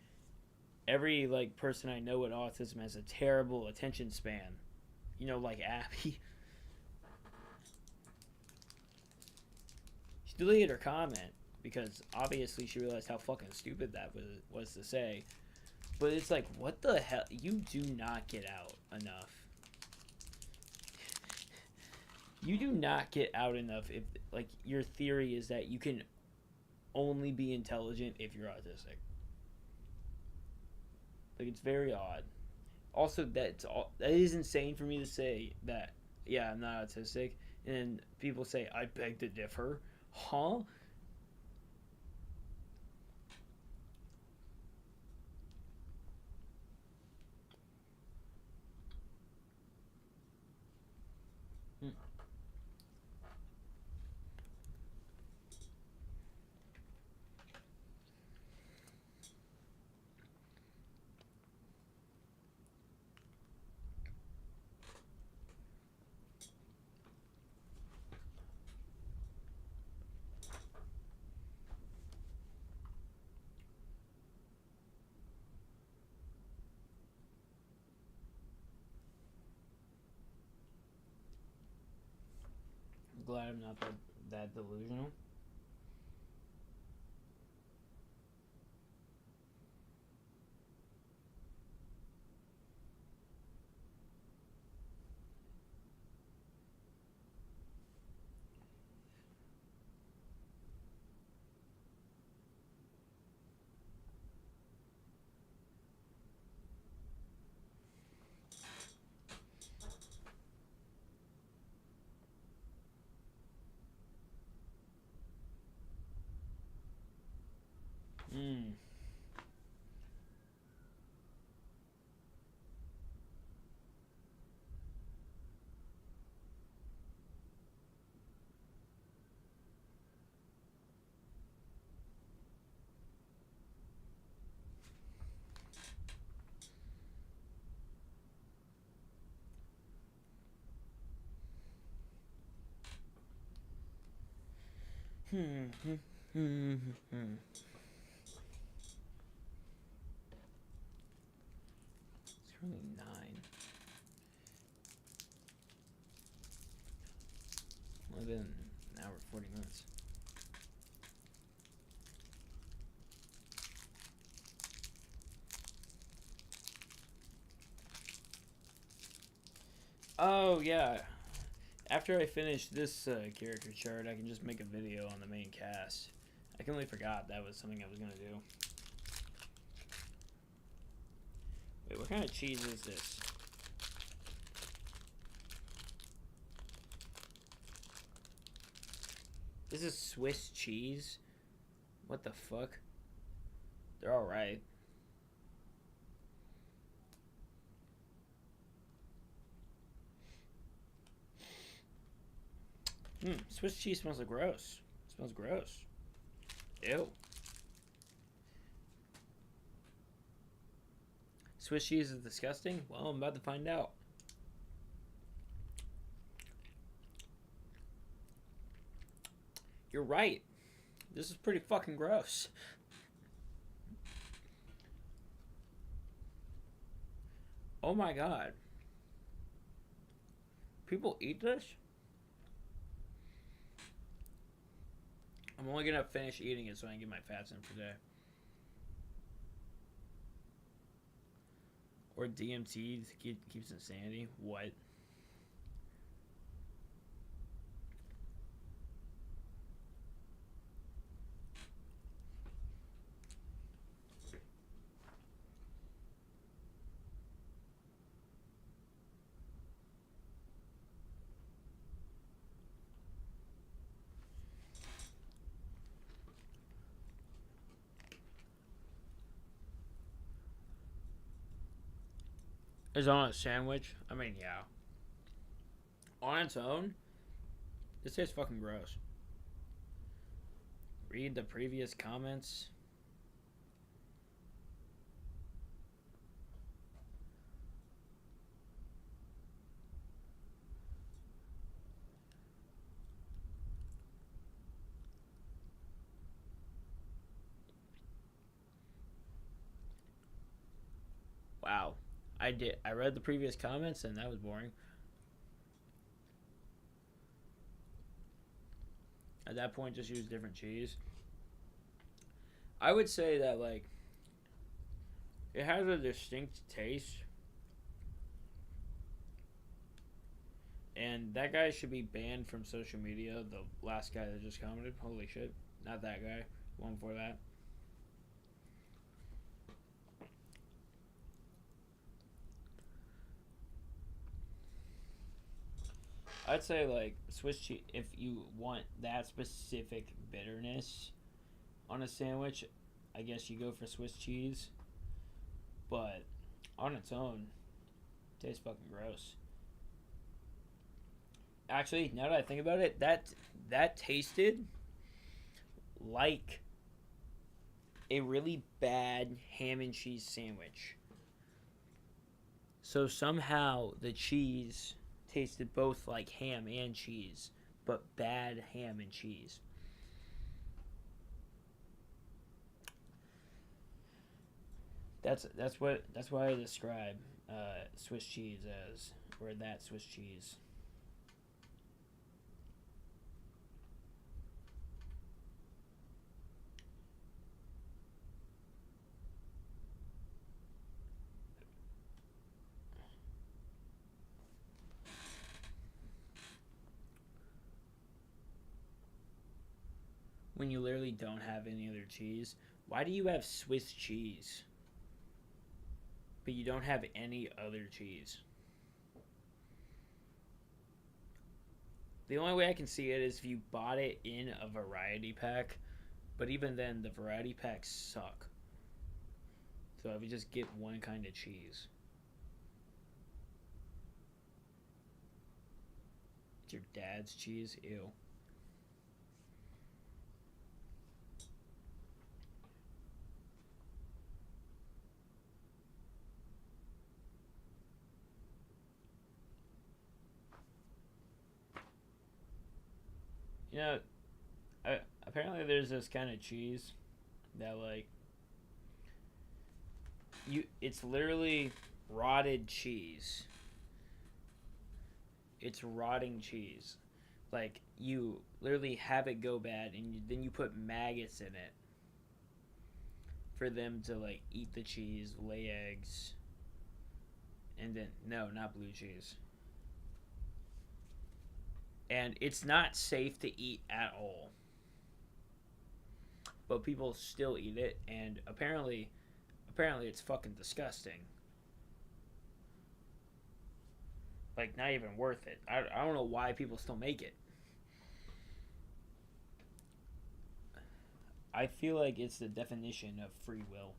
every like person I know with autism has a terrible attention span. You know, like Abby. She deleted her comment because obviously she realized how fucking stupid that was to say. But it's like, what the hell? You do not get out enough. You do not get out enough if, like, your theory is that you can only be intelligent if you're autistic. Like, it's very odd. Also, that is insane for me to say that, yeah, I'm not autistic. And people say, I beg to differ. Huh? I'm glad I'm not that delusional. Mm. Hmm. Hmm. Hmm. Hmm. It's currently 9. Only been an hour 40 minutes. Oh yeah. After I finish this character chart, I can just make a video on the main cast. I completely forgot that was something I was gonna do. Wait, what kind of cheese is this? This is Swiss cheese? What the fuck? They're alright. Swiss cheese smells like gross. It smells gross. Ew. Swiss cheese is disgusting? Well, I'm about to find out. You're right. This is pretty fucking gross. Oh my god. People eat this? I'm only gonna finish eating it so I can get my fats in for today. Or DMT keeps insanity. What? is on a sandwich. I mean, yeah. On its own, this tastes fucking gross. Read the previous comments. Wow. I did. I read the previous comments and that was boring. At that point, just use different cheese. I would say that, like, it has a distinct taste. And that guy should be banned from social media. The last guy that just commented. Holy shit. Not that guy. One before that. I'd say, like, Swiss cheese, if you want that specific bitterness on a sandwich, I guess you go for Swiss cheese. But on its own, it tastes fucking gross. Actually, now that I think about it, that tasted like a really bad ham and cheese sandwich. So somehow the cheese tasted both like ham and cheese, but bad ham and cheese. That's why I describe Swiss cheese as, or that Swiss cheese. When you literally don't have any other cheese, why do you have Swiss cheese, but you don't have any other cheese? The only way I can see it is if you bought it in a variety pack, but even then, the variety packs suck. So I would just get one kind of cheese. It's your dad's cheese? Ew. You know, apparently there's this kind of cheese that, like, it's literally rotted cheese. It's rotting cheese. Like, you literally have it go bad, and then you put maggots in it for them to, like, eat the cheese, lay eggs, and then no, not blue cheese. And it's not safe to eat at all. But people still eat it, and apparently it's fucking disgusting. Like, not even worth it. I don't know why people still make it. I feel like it's the definition of free will.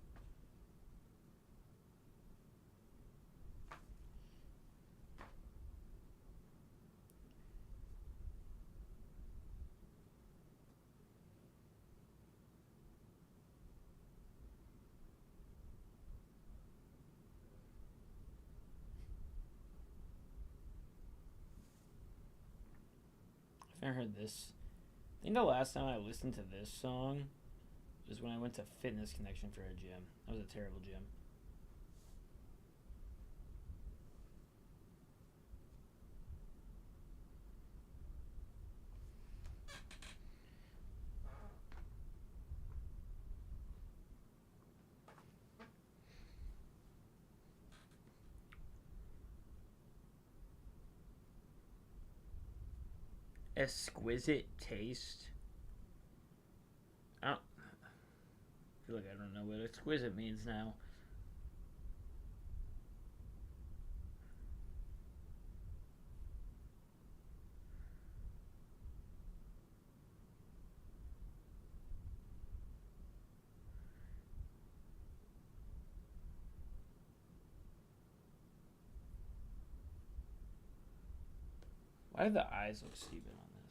I've never heard this. I think the last time I listened to this song was when I went to Fitness Connection for a gym. That was a terrible gym. Exquisite taste. I feel like I don't know what exquisite means now. Why do the eyes look stupid on this?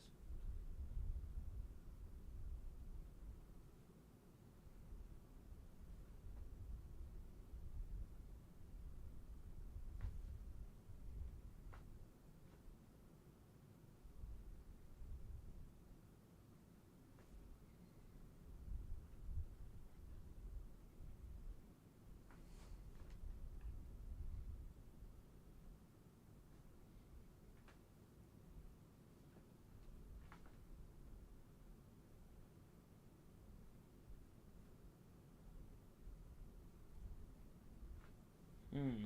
Hmm.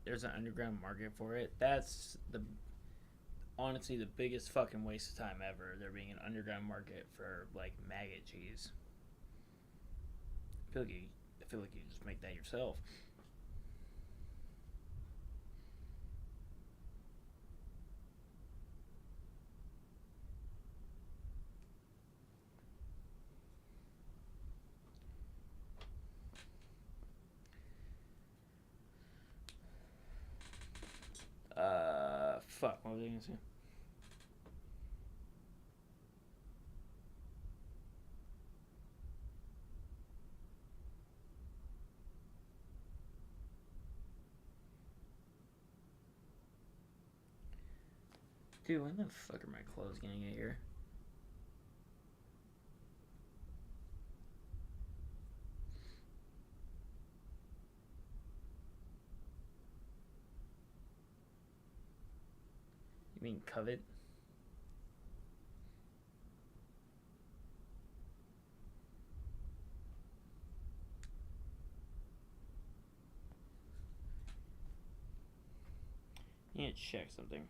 There's an underground market for it. That's the honestly the biggest fucking waste of time ever. There being an underground market for like maggot cheese. I feel like you just make that yourself. Fuck. What was I gonna say? Dude, when the fuck are my clothes gonna get here? You mean covet? You need to check something.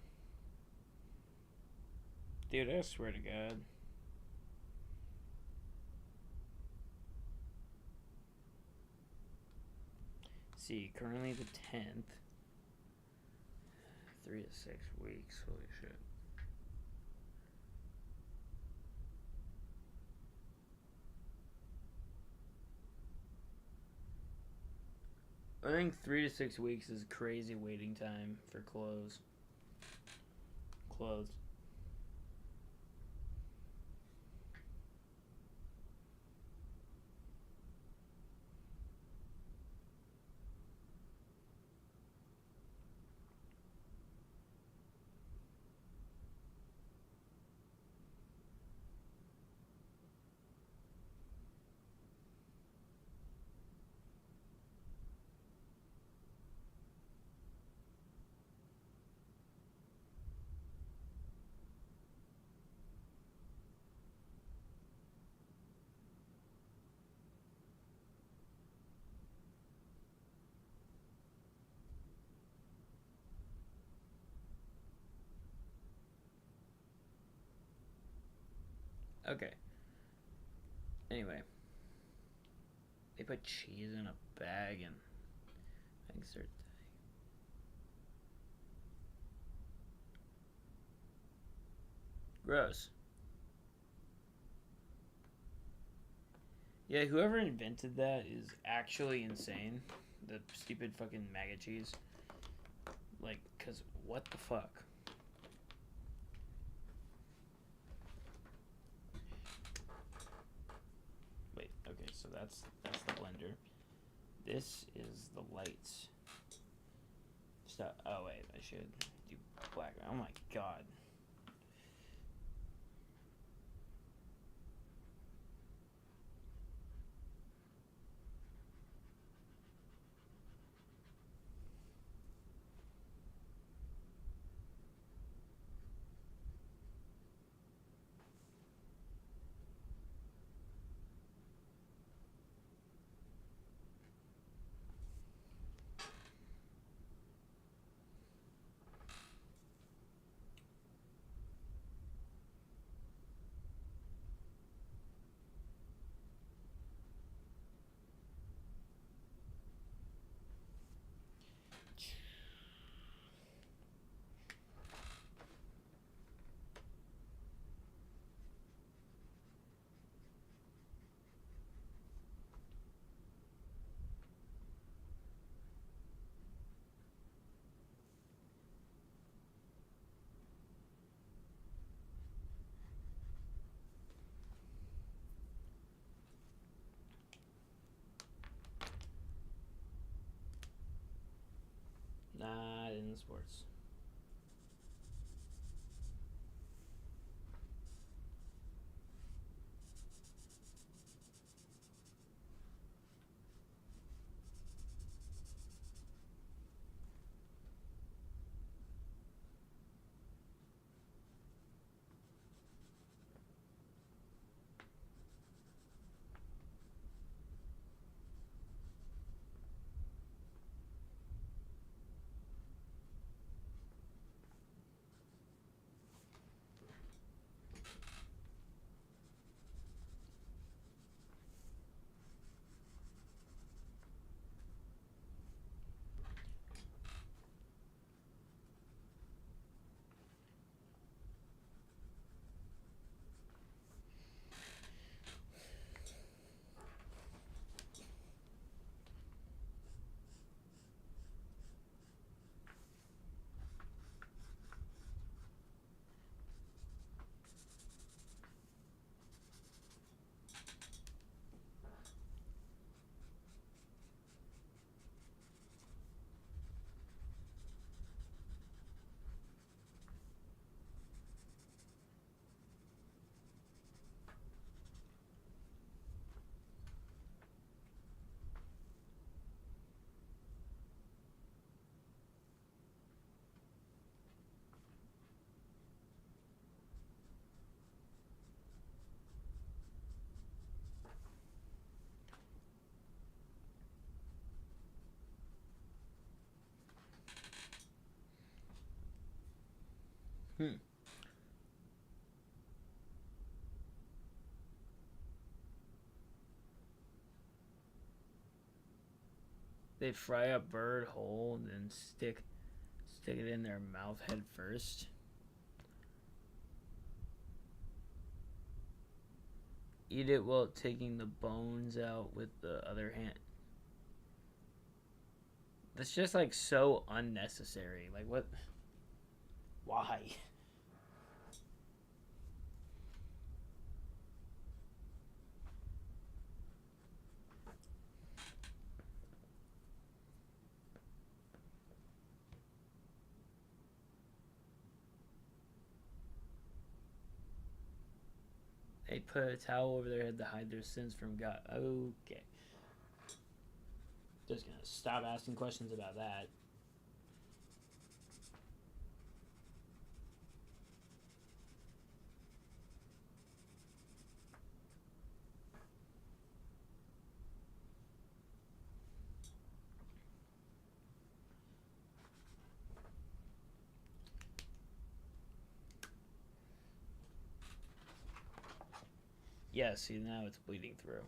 Dude, I swear to God. See, currently the 10th. 3 to 6 weeks. Holy shit. I think 3 to 6 weeks is crazy waiting time for clothes. Clothes. Okay. Anyway. They put cheese in a bag and insert. Gross. Yeah, whoever invented that is actually insane. The stupid fucking maggot cheese. Like, cause what the fuck? Wait, okay, so that's the blender. This is the lights. Stuff. Oh wait, I should do black. Oh my god. sports. Hmm. They fry a bird whole and then stick it in their mouth head first. Eat it while taking the bones out with the other hand. That's just like so unnecessary. Like what? Why? They put a towel over their head to hide their sins from God. Okay. Just gonna stop asking questions about that. Yeah, see, now it's bleeding through.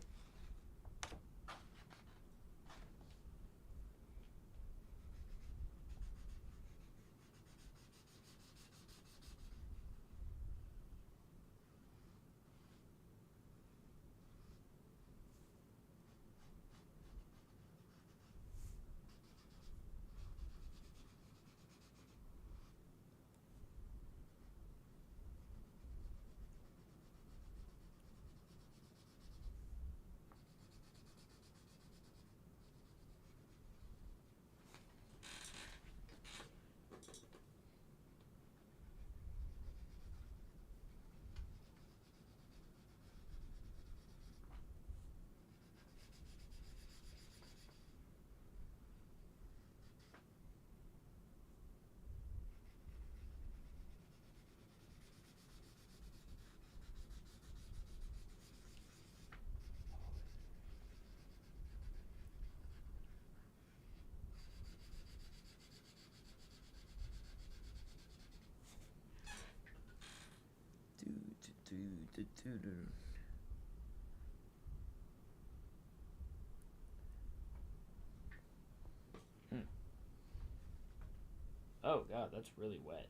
Hmm. Oh god, that's really wet.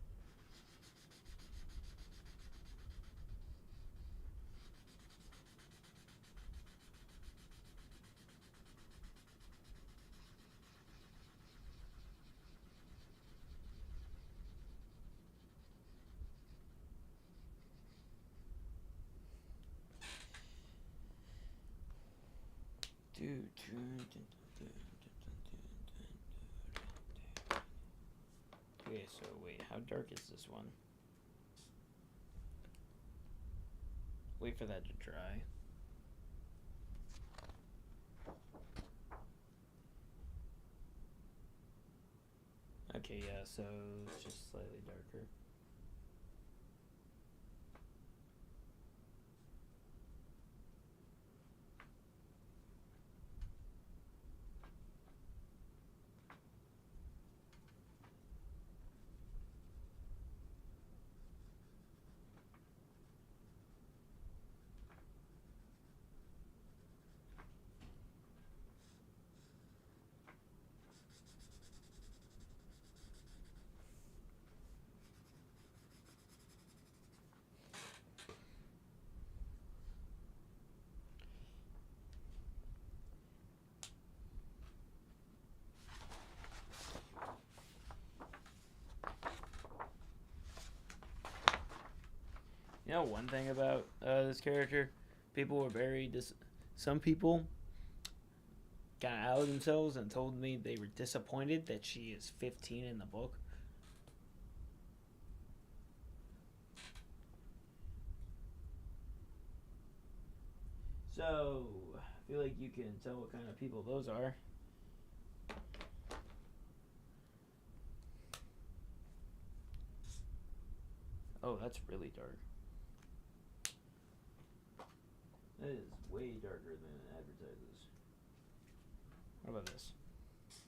Okay, so wait, how dark is this one? Wait for that to dry. Okay, yeah, so it's just slightly darker. You know one thing about this character? People were very some people got out of themselves and told me they were disappointed that she is 15 in the book. So, I feel like you can tell what kind of people those are. Oh, that's really dark. That is way darker than it advertises. What about this? It's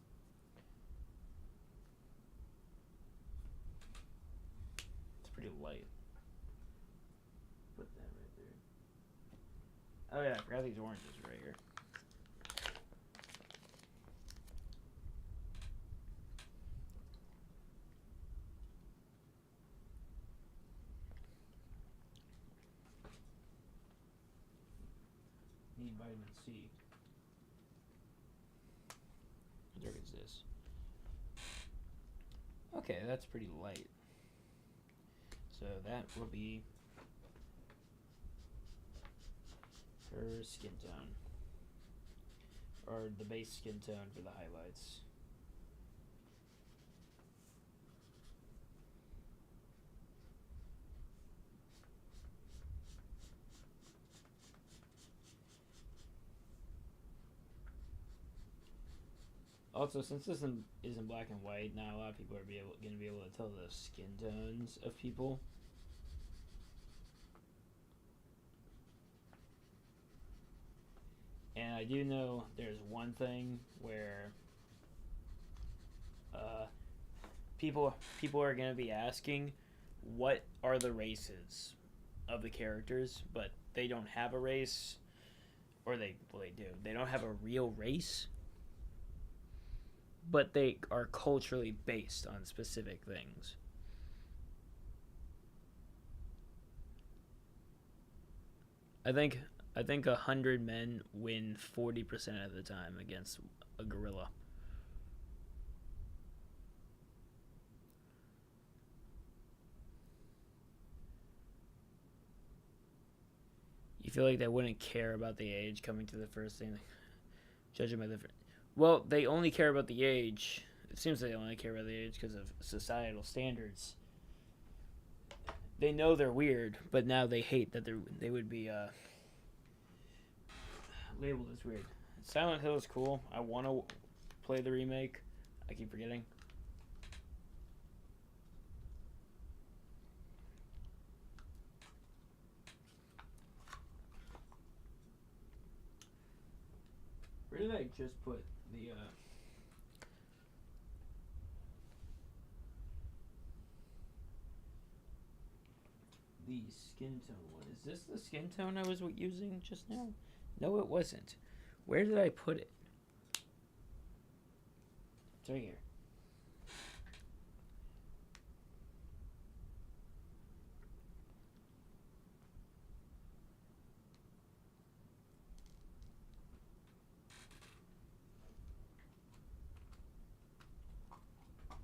pretty light. Put that right there. Oh yeah, I forgot these oranges right here. Need vitamin C. How dark is this? Okay, that's pretty light. So that will be her skin tone. Or the base skin tone for the highlights. Also, since this is in black and white, not a lot of people are going to be able to tell the skin tones of people. And I do know there's one thing where people are going to be asking what are the races of the characters, but they don't have a race, or they do. They don't have a real race, but they are culturally based on specific things. I think 100 men win 40% of the time against a gorilla. You feel like they wouldn't care about the age coming to the first thing, judging by the. Well, they only care about the age. It seems they only care about the age because of societal standards. They know they're weird, but now they hate that they would be labeled as weird. Silent Hill is cool. I want to play the remake. I keep forgetting. Where did I just put the skin tone one? Is this the skin tone I was using just now? No, it wasn't. Where did I put it? It's right here.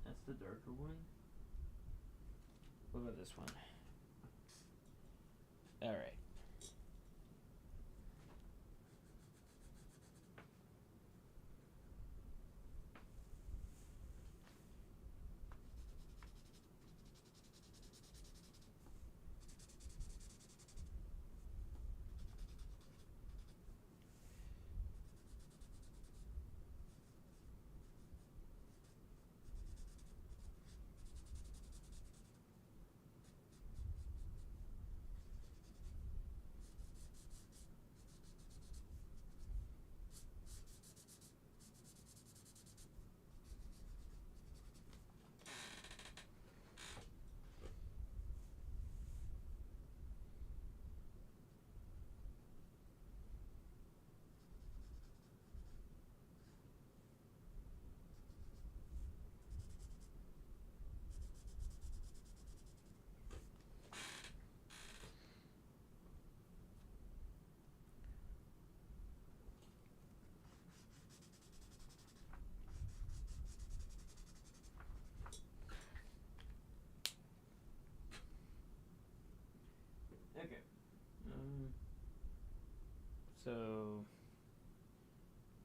That's the darker one. What about this one? All right. So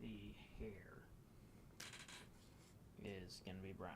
the hair is gonna be brown.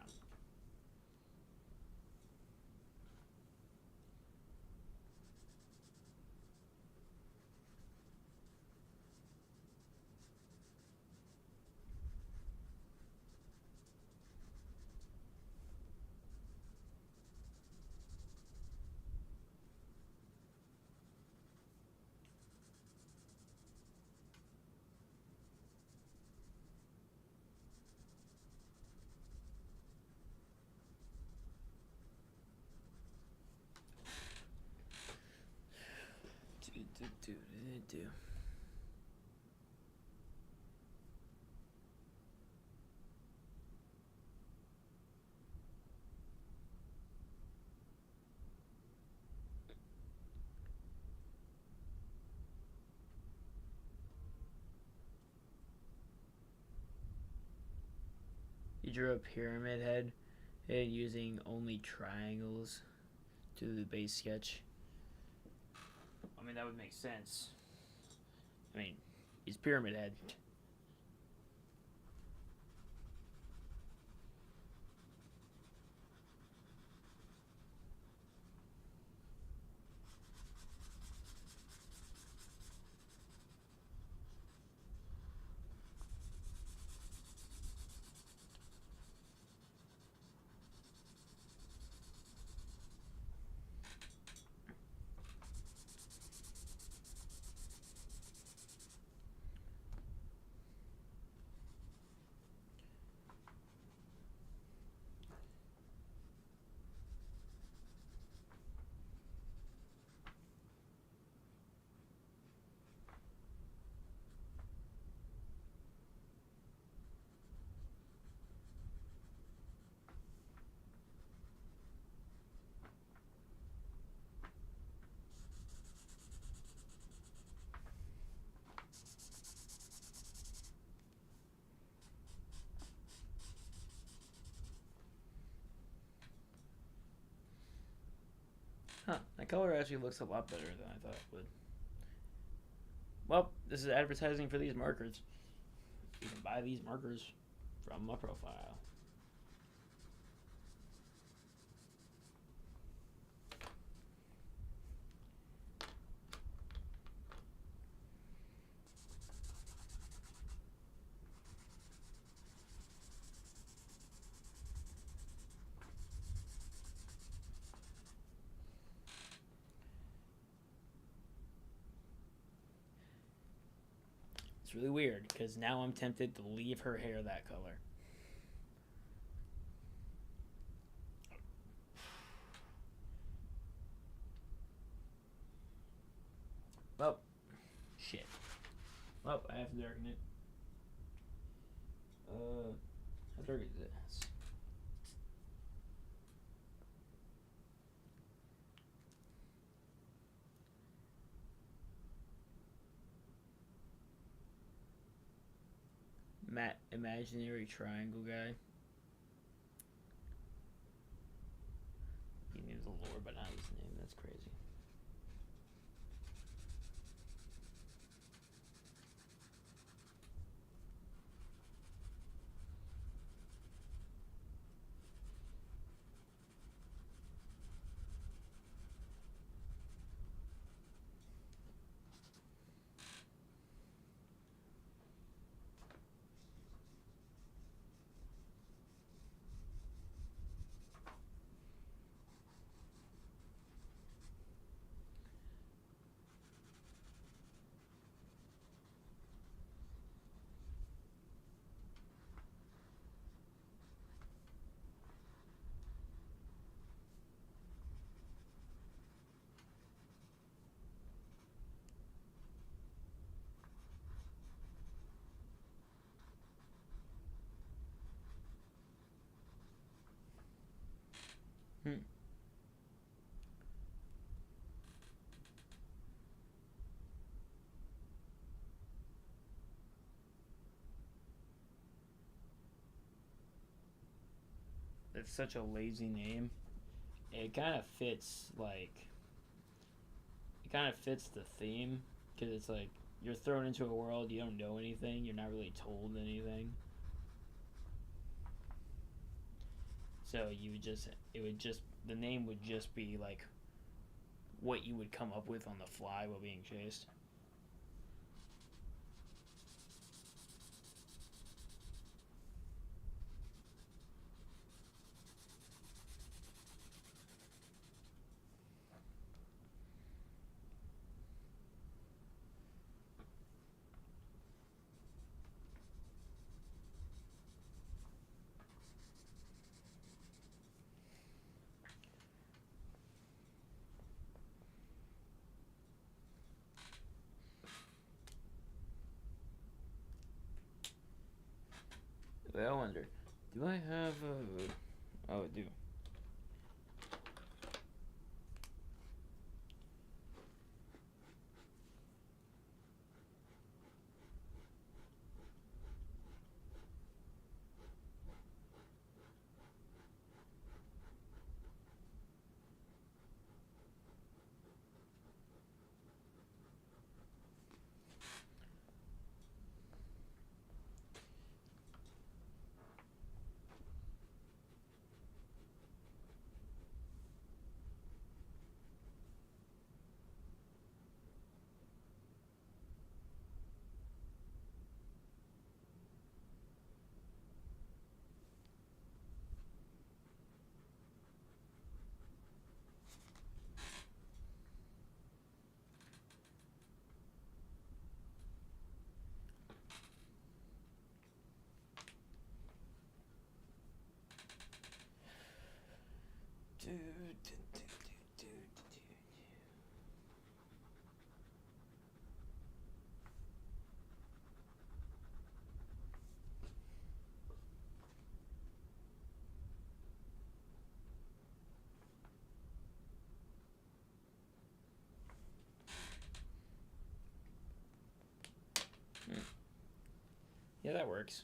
Do. You drew a pyramid head and using only triangles to do the base sketch. I mean, that would make sense. I mean, he's pyramid head. Huh, that color actually looks a lot better than I thought it would. Well, this is advertising for these markers. You can buy these markers from my profile. It's really weird because now I'm tempted to leave her hair that color. Well, shit. Well, I have to darken it. How dark is this? Matt, imaginary triangle guy. He names a lore, but not his name. That's crazy. Hmm. It's such a lazy name. It kind of fits like it kind of fits the theme because it's like you're thrown into a world you don't know anything. You're not really told anything. So you would just it would just the name would just be like what you would come up with on the fly while being chased. I wonder, do I have a? Oh, I do. Yeah, that works.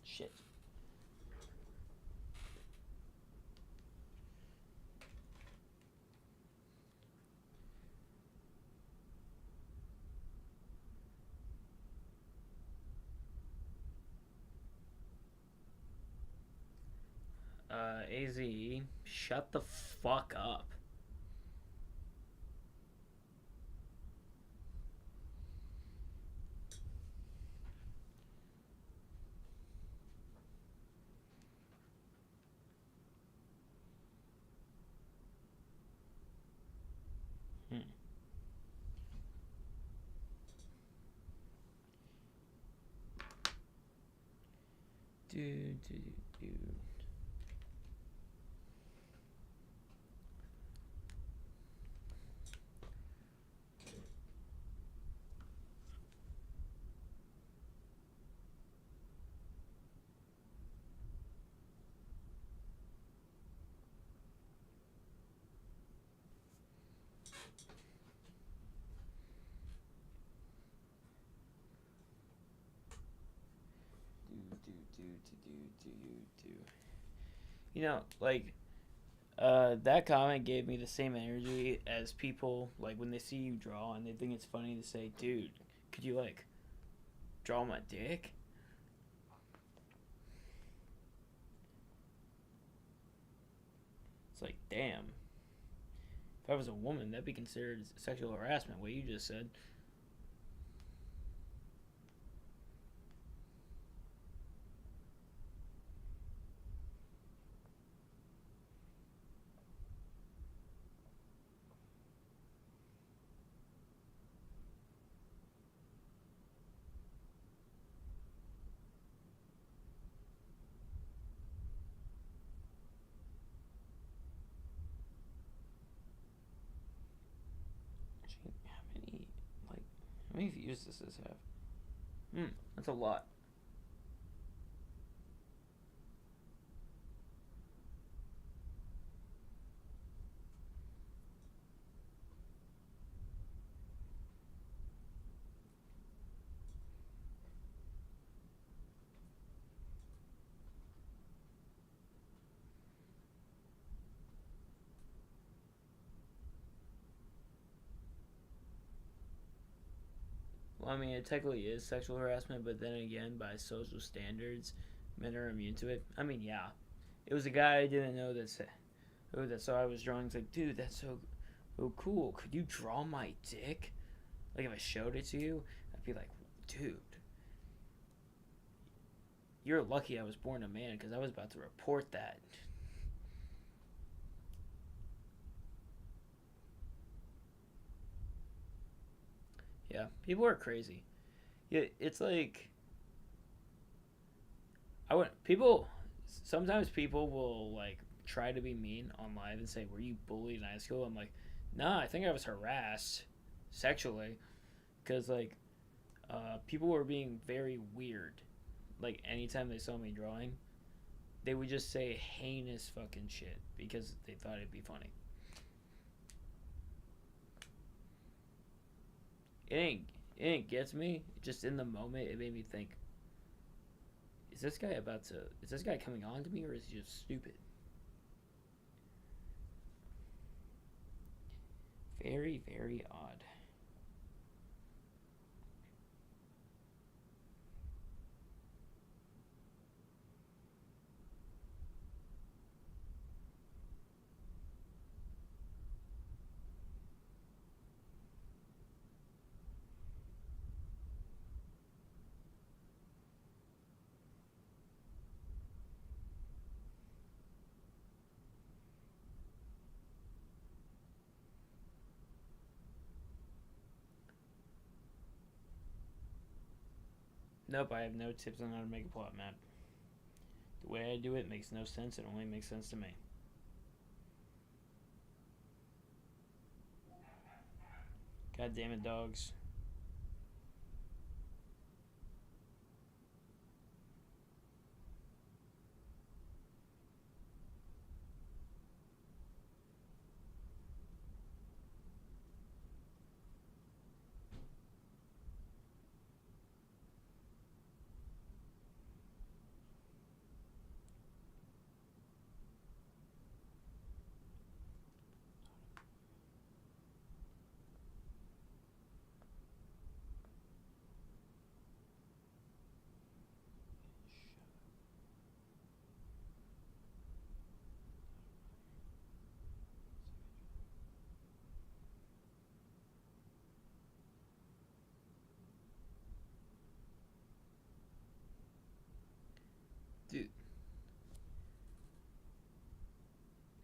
Shit. Az, shut the fuck up. Hmm. Dude, dude, dude. Do. You know, like, that comment gave me the same energy as people, like, when they see you draw and they think it's funny to say, dude, could you, like, draw my dick? It's like, damn. If I was a woman, that'd be considered sexual harassment, what you just said. How many, like, how many views does this have? That's a lot. Well, I mean, it technically is sexual harassment, but then again, by social standards, men are immune to it. I mean, yeah, it was a guy I didn't know that saw I was drawing. He's like, dude, that's so cool. Could you draw my dick? Like if I showed it to you, I'd be like, dude, you're lucky I was born a man because I was about to report that. Yeah, people are crazy. Yeah, it's like I would people. Sometimes people will like try to be mean on live and say, "Were you bullied in high school?" I'm like, "Nah, I think I was harassed sexually because like people were being very weird. Like anytime they saw me drawing, they would just say heinous fucking shit because they thought it'd be funny. It ain't it ain't gets me. Just in the moment, it made me think: Is this guy coming on to me, or is he just stupid? Very very odd. Nope, I have no tips on how to make a plot map. The way I do it makes no sense. It only makes sense to me. God damn it, dogs. Dude,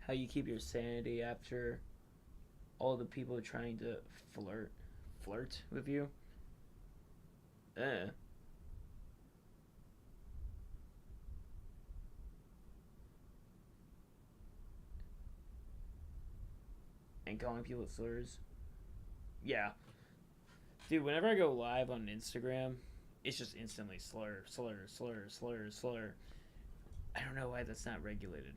how you keep your sanity after all the people trying to flirt flirt with you? Eh. And calling people slurs. Yeah. Dude, whenever I go live on Instagram, it's just instantly slur, slur, slur, slur, slur. I don't know why that's not regulated.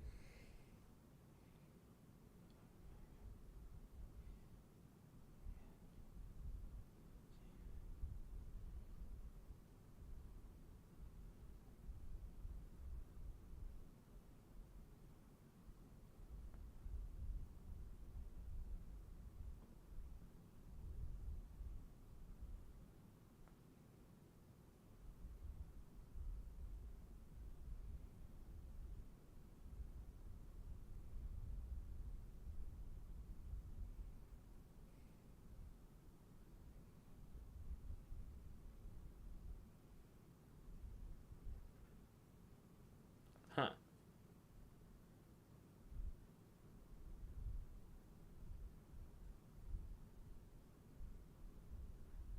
Huh.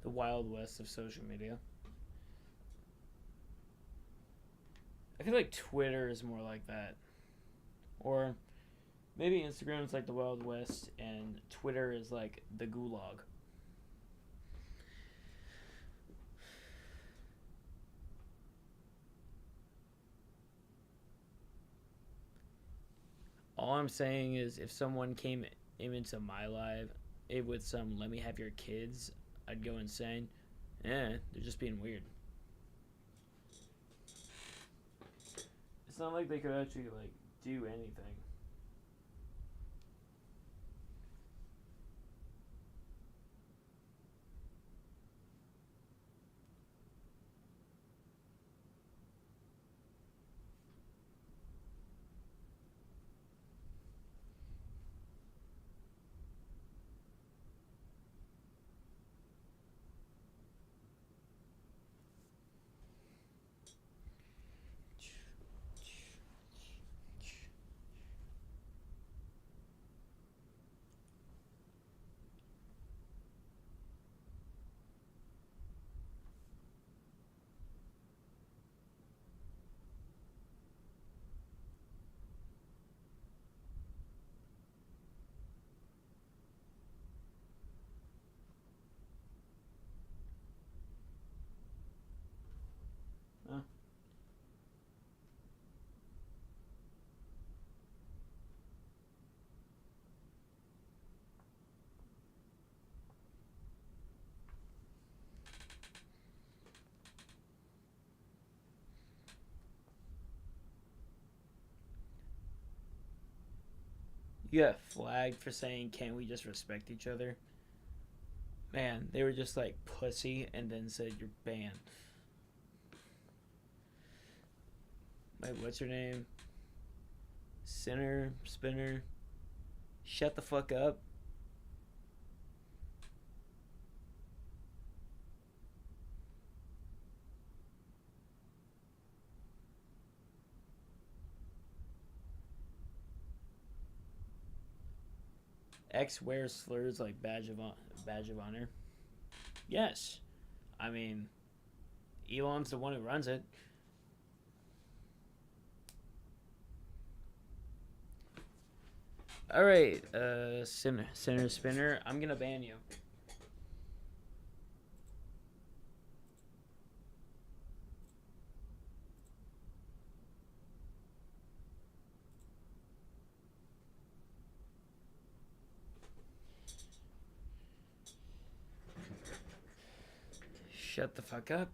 The Wild West of social media. I feel like Twitter is more like that. Or maybe Instagram is like the Wild West and Twitter is like the gulag. All I'm saying is if someone came into my live with some let me have your kids, I'd go insane. They're just being weird. It's not like they could actually like do anything. You got flagged for saying, "Can't we just respect each other?" Man, they were just like pussy, and then said you're banned. Like, what's your name? Sinner, spinner. Shut the fuck up. X wears slurs like badge of honor. Yes, I mean Elon's the one who runs it. All right, sinner spinner. I'm gonna ban you. Shut the fuck up.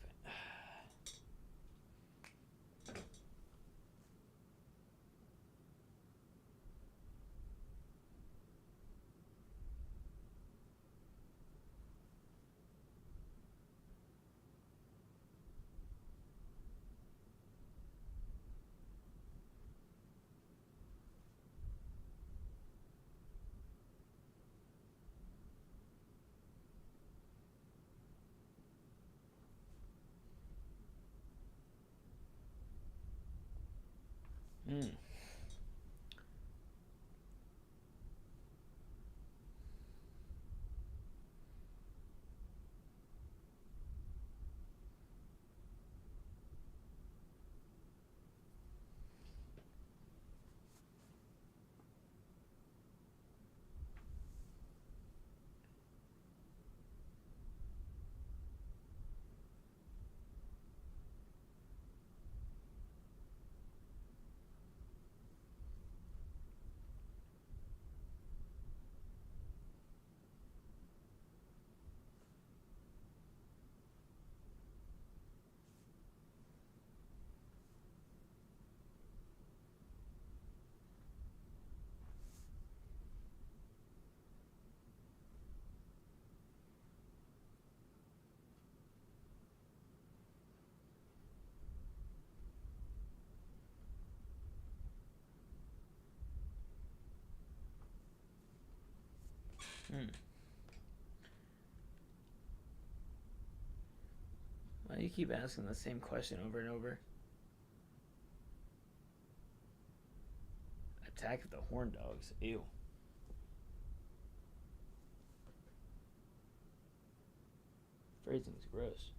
Mm. Mm. Why do you keep asking the same question over and over? Attack of the horn dogs. Ew. Phrasing's gross.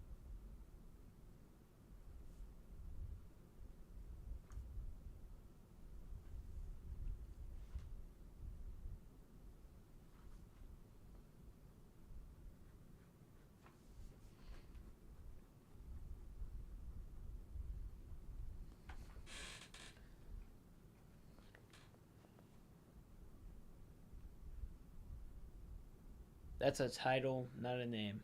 That's a title, not a name.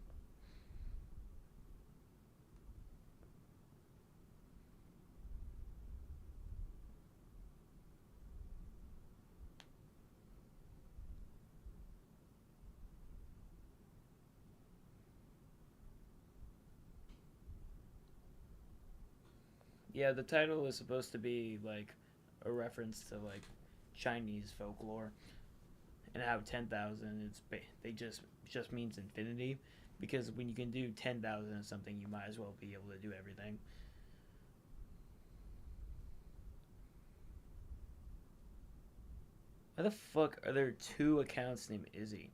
Yeah, the title is supposed to be like a reference to like Chinese folklore and how 10,000 they just means infinity because when you can do 10,000 of something, you might as well be able to do everything. Why the fuck are there two accounts named Izzy?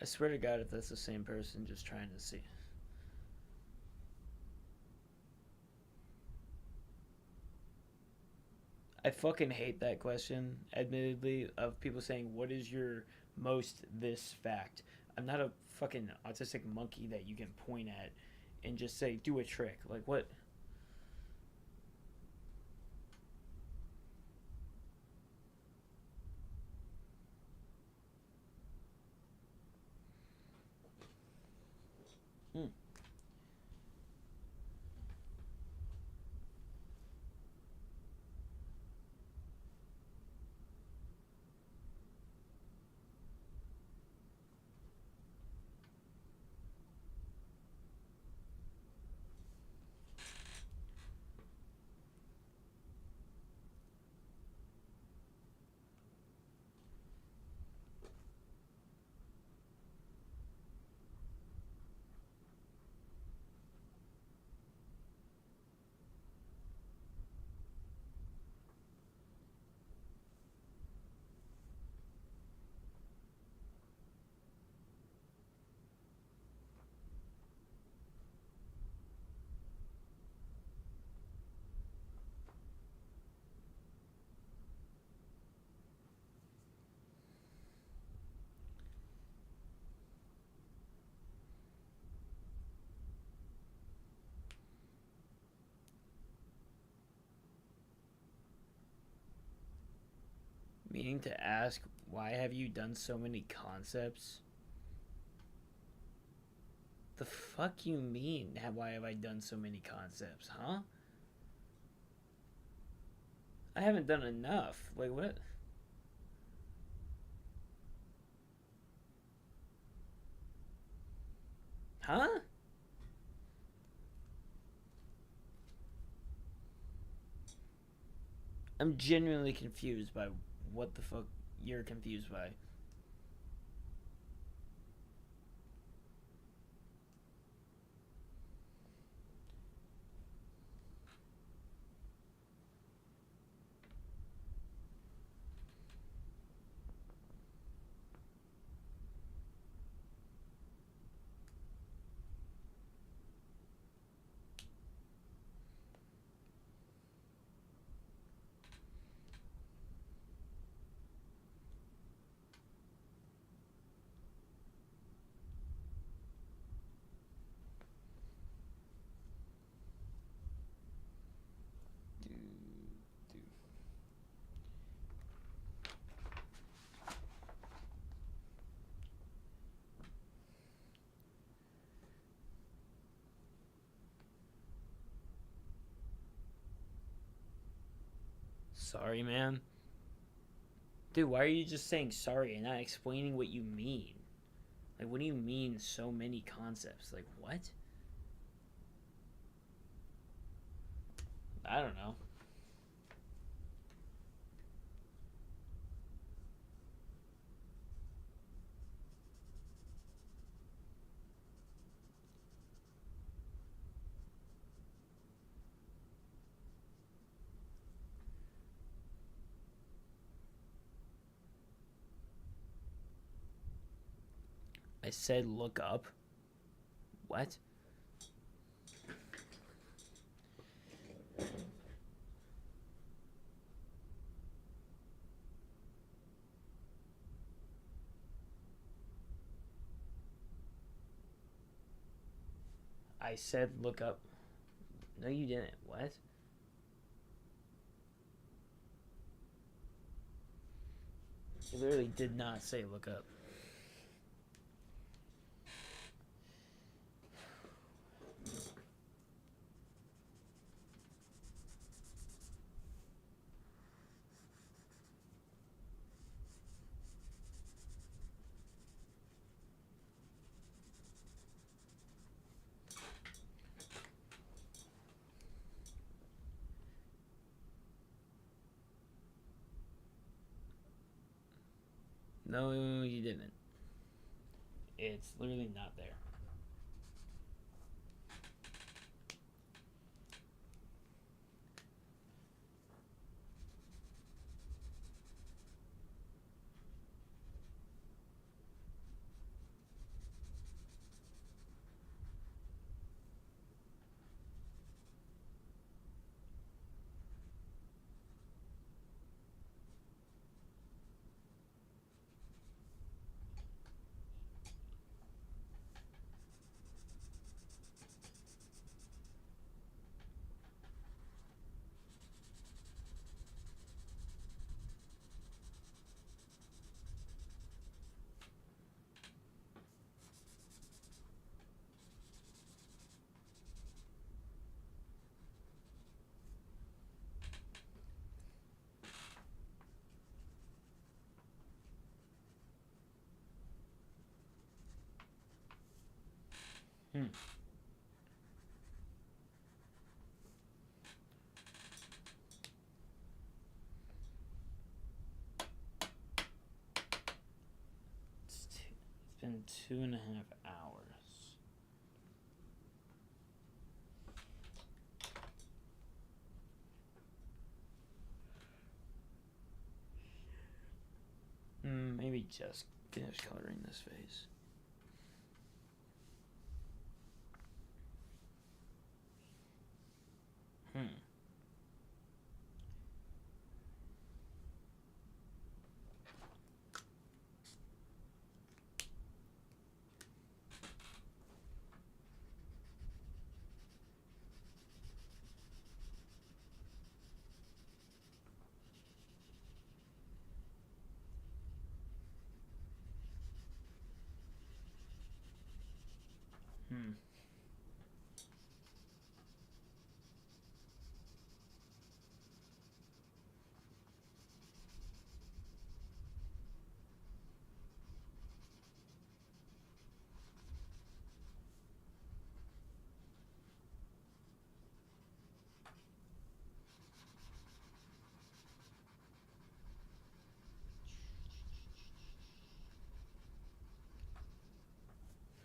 I swear to God, if that's the same person, just trying to see. I fucking hate that question, admittedly, of people saying, "What is your most this fact?" I'm not a fucking autistic monkey that you can point at and just say, "Do a trick." Like, what? Hmm. Meaning to ask, why have you done so many concepts? The fuck you mean? Why have I done so many concepts, huh? I haven't done enough. Like, what? Huh? I'm genuinely confused by what the fuck you're confused by. Sorry, man. Dude, why are you just saying sorry and not explaining what you mean? Like, what do you mean so many concepts? Like, what? I don't know. I said look up. What? I said look up. No, you didn't. What? You literally did not say look up. No, you didn't. It's literally not there. Hmm. It's been 2.5 hours. Maybe just finish coloring this face. Hmm.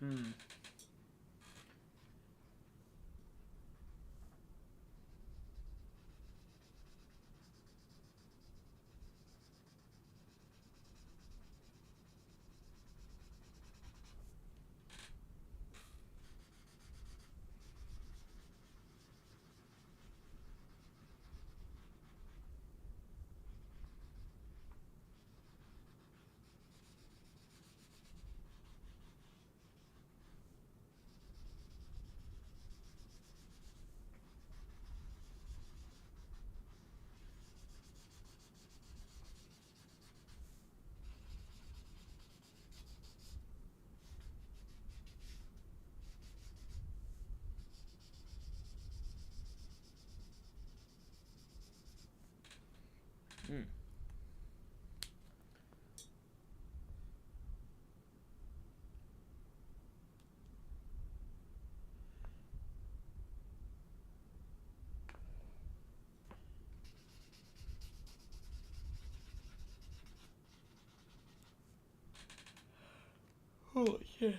Hmm. Hmm. Holy shit.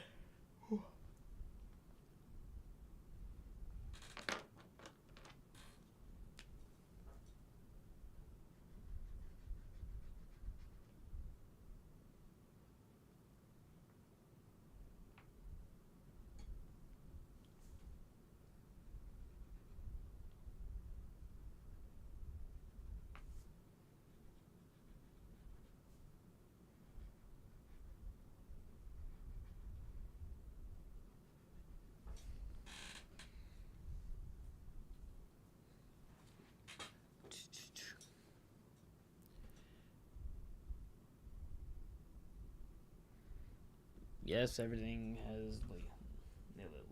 Yes, everything has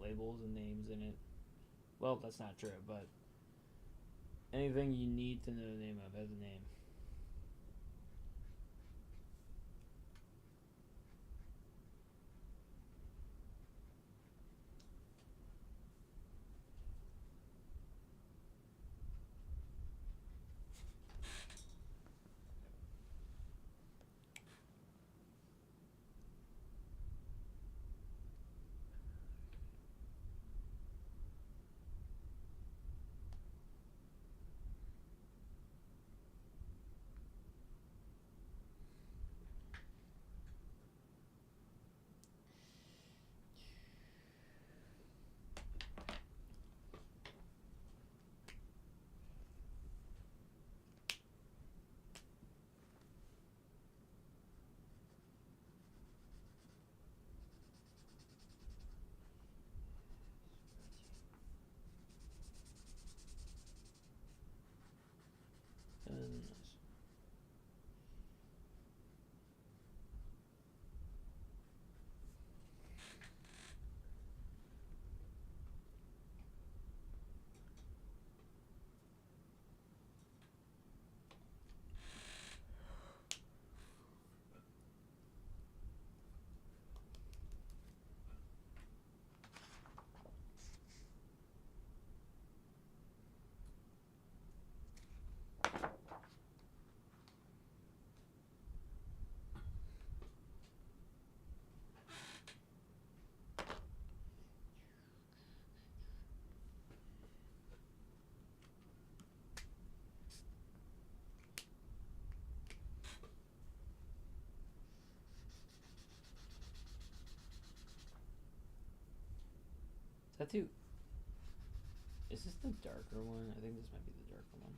labels and names in it. Well, that's not true, but anything you need to know the name of has a name. And tattoo. Is this the darker one? I think this might be the darker one.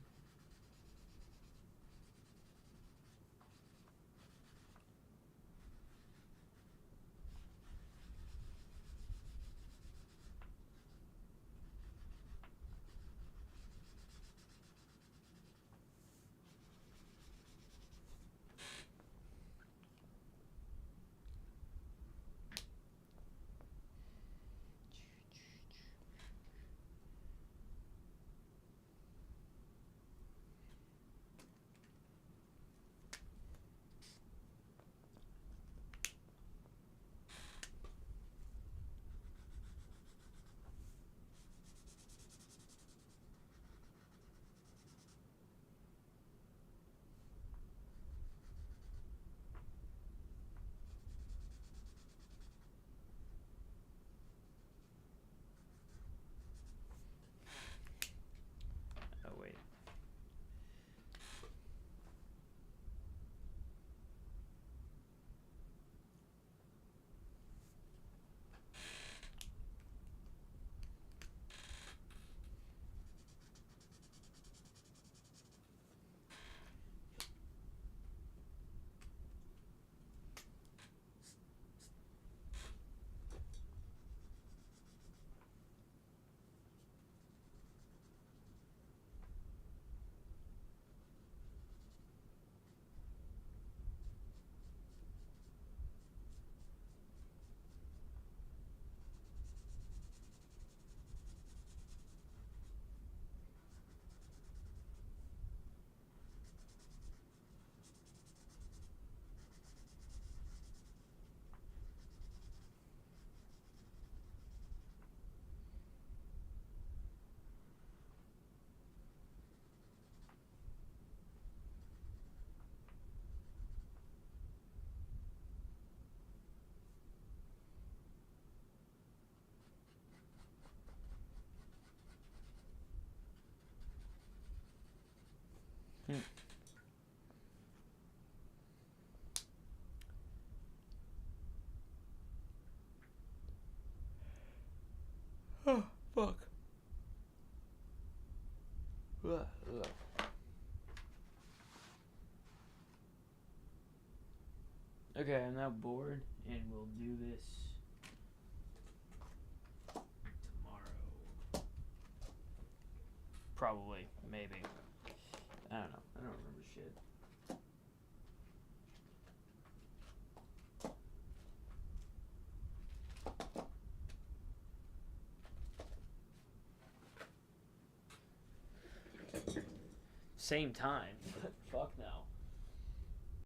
Okay, I'm now bored, and we'll do this tomorrow. Probably, maybe. I don't know. I don't remember shit. Same time.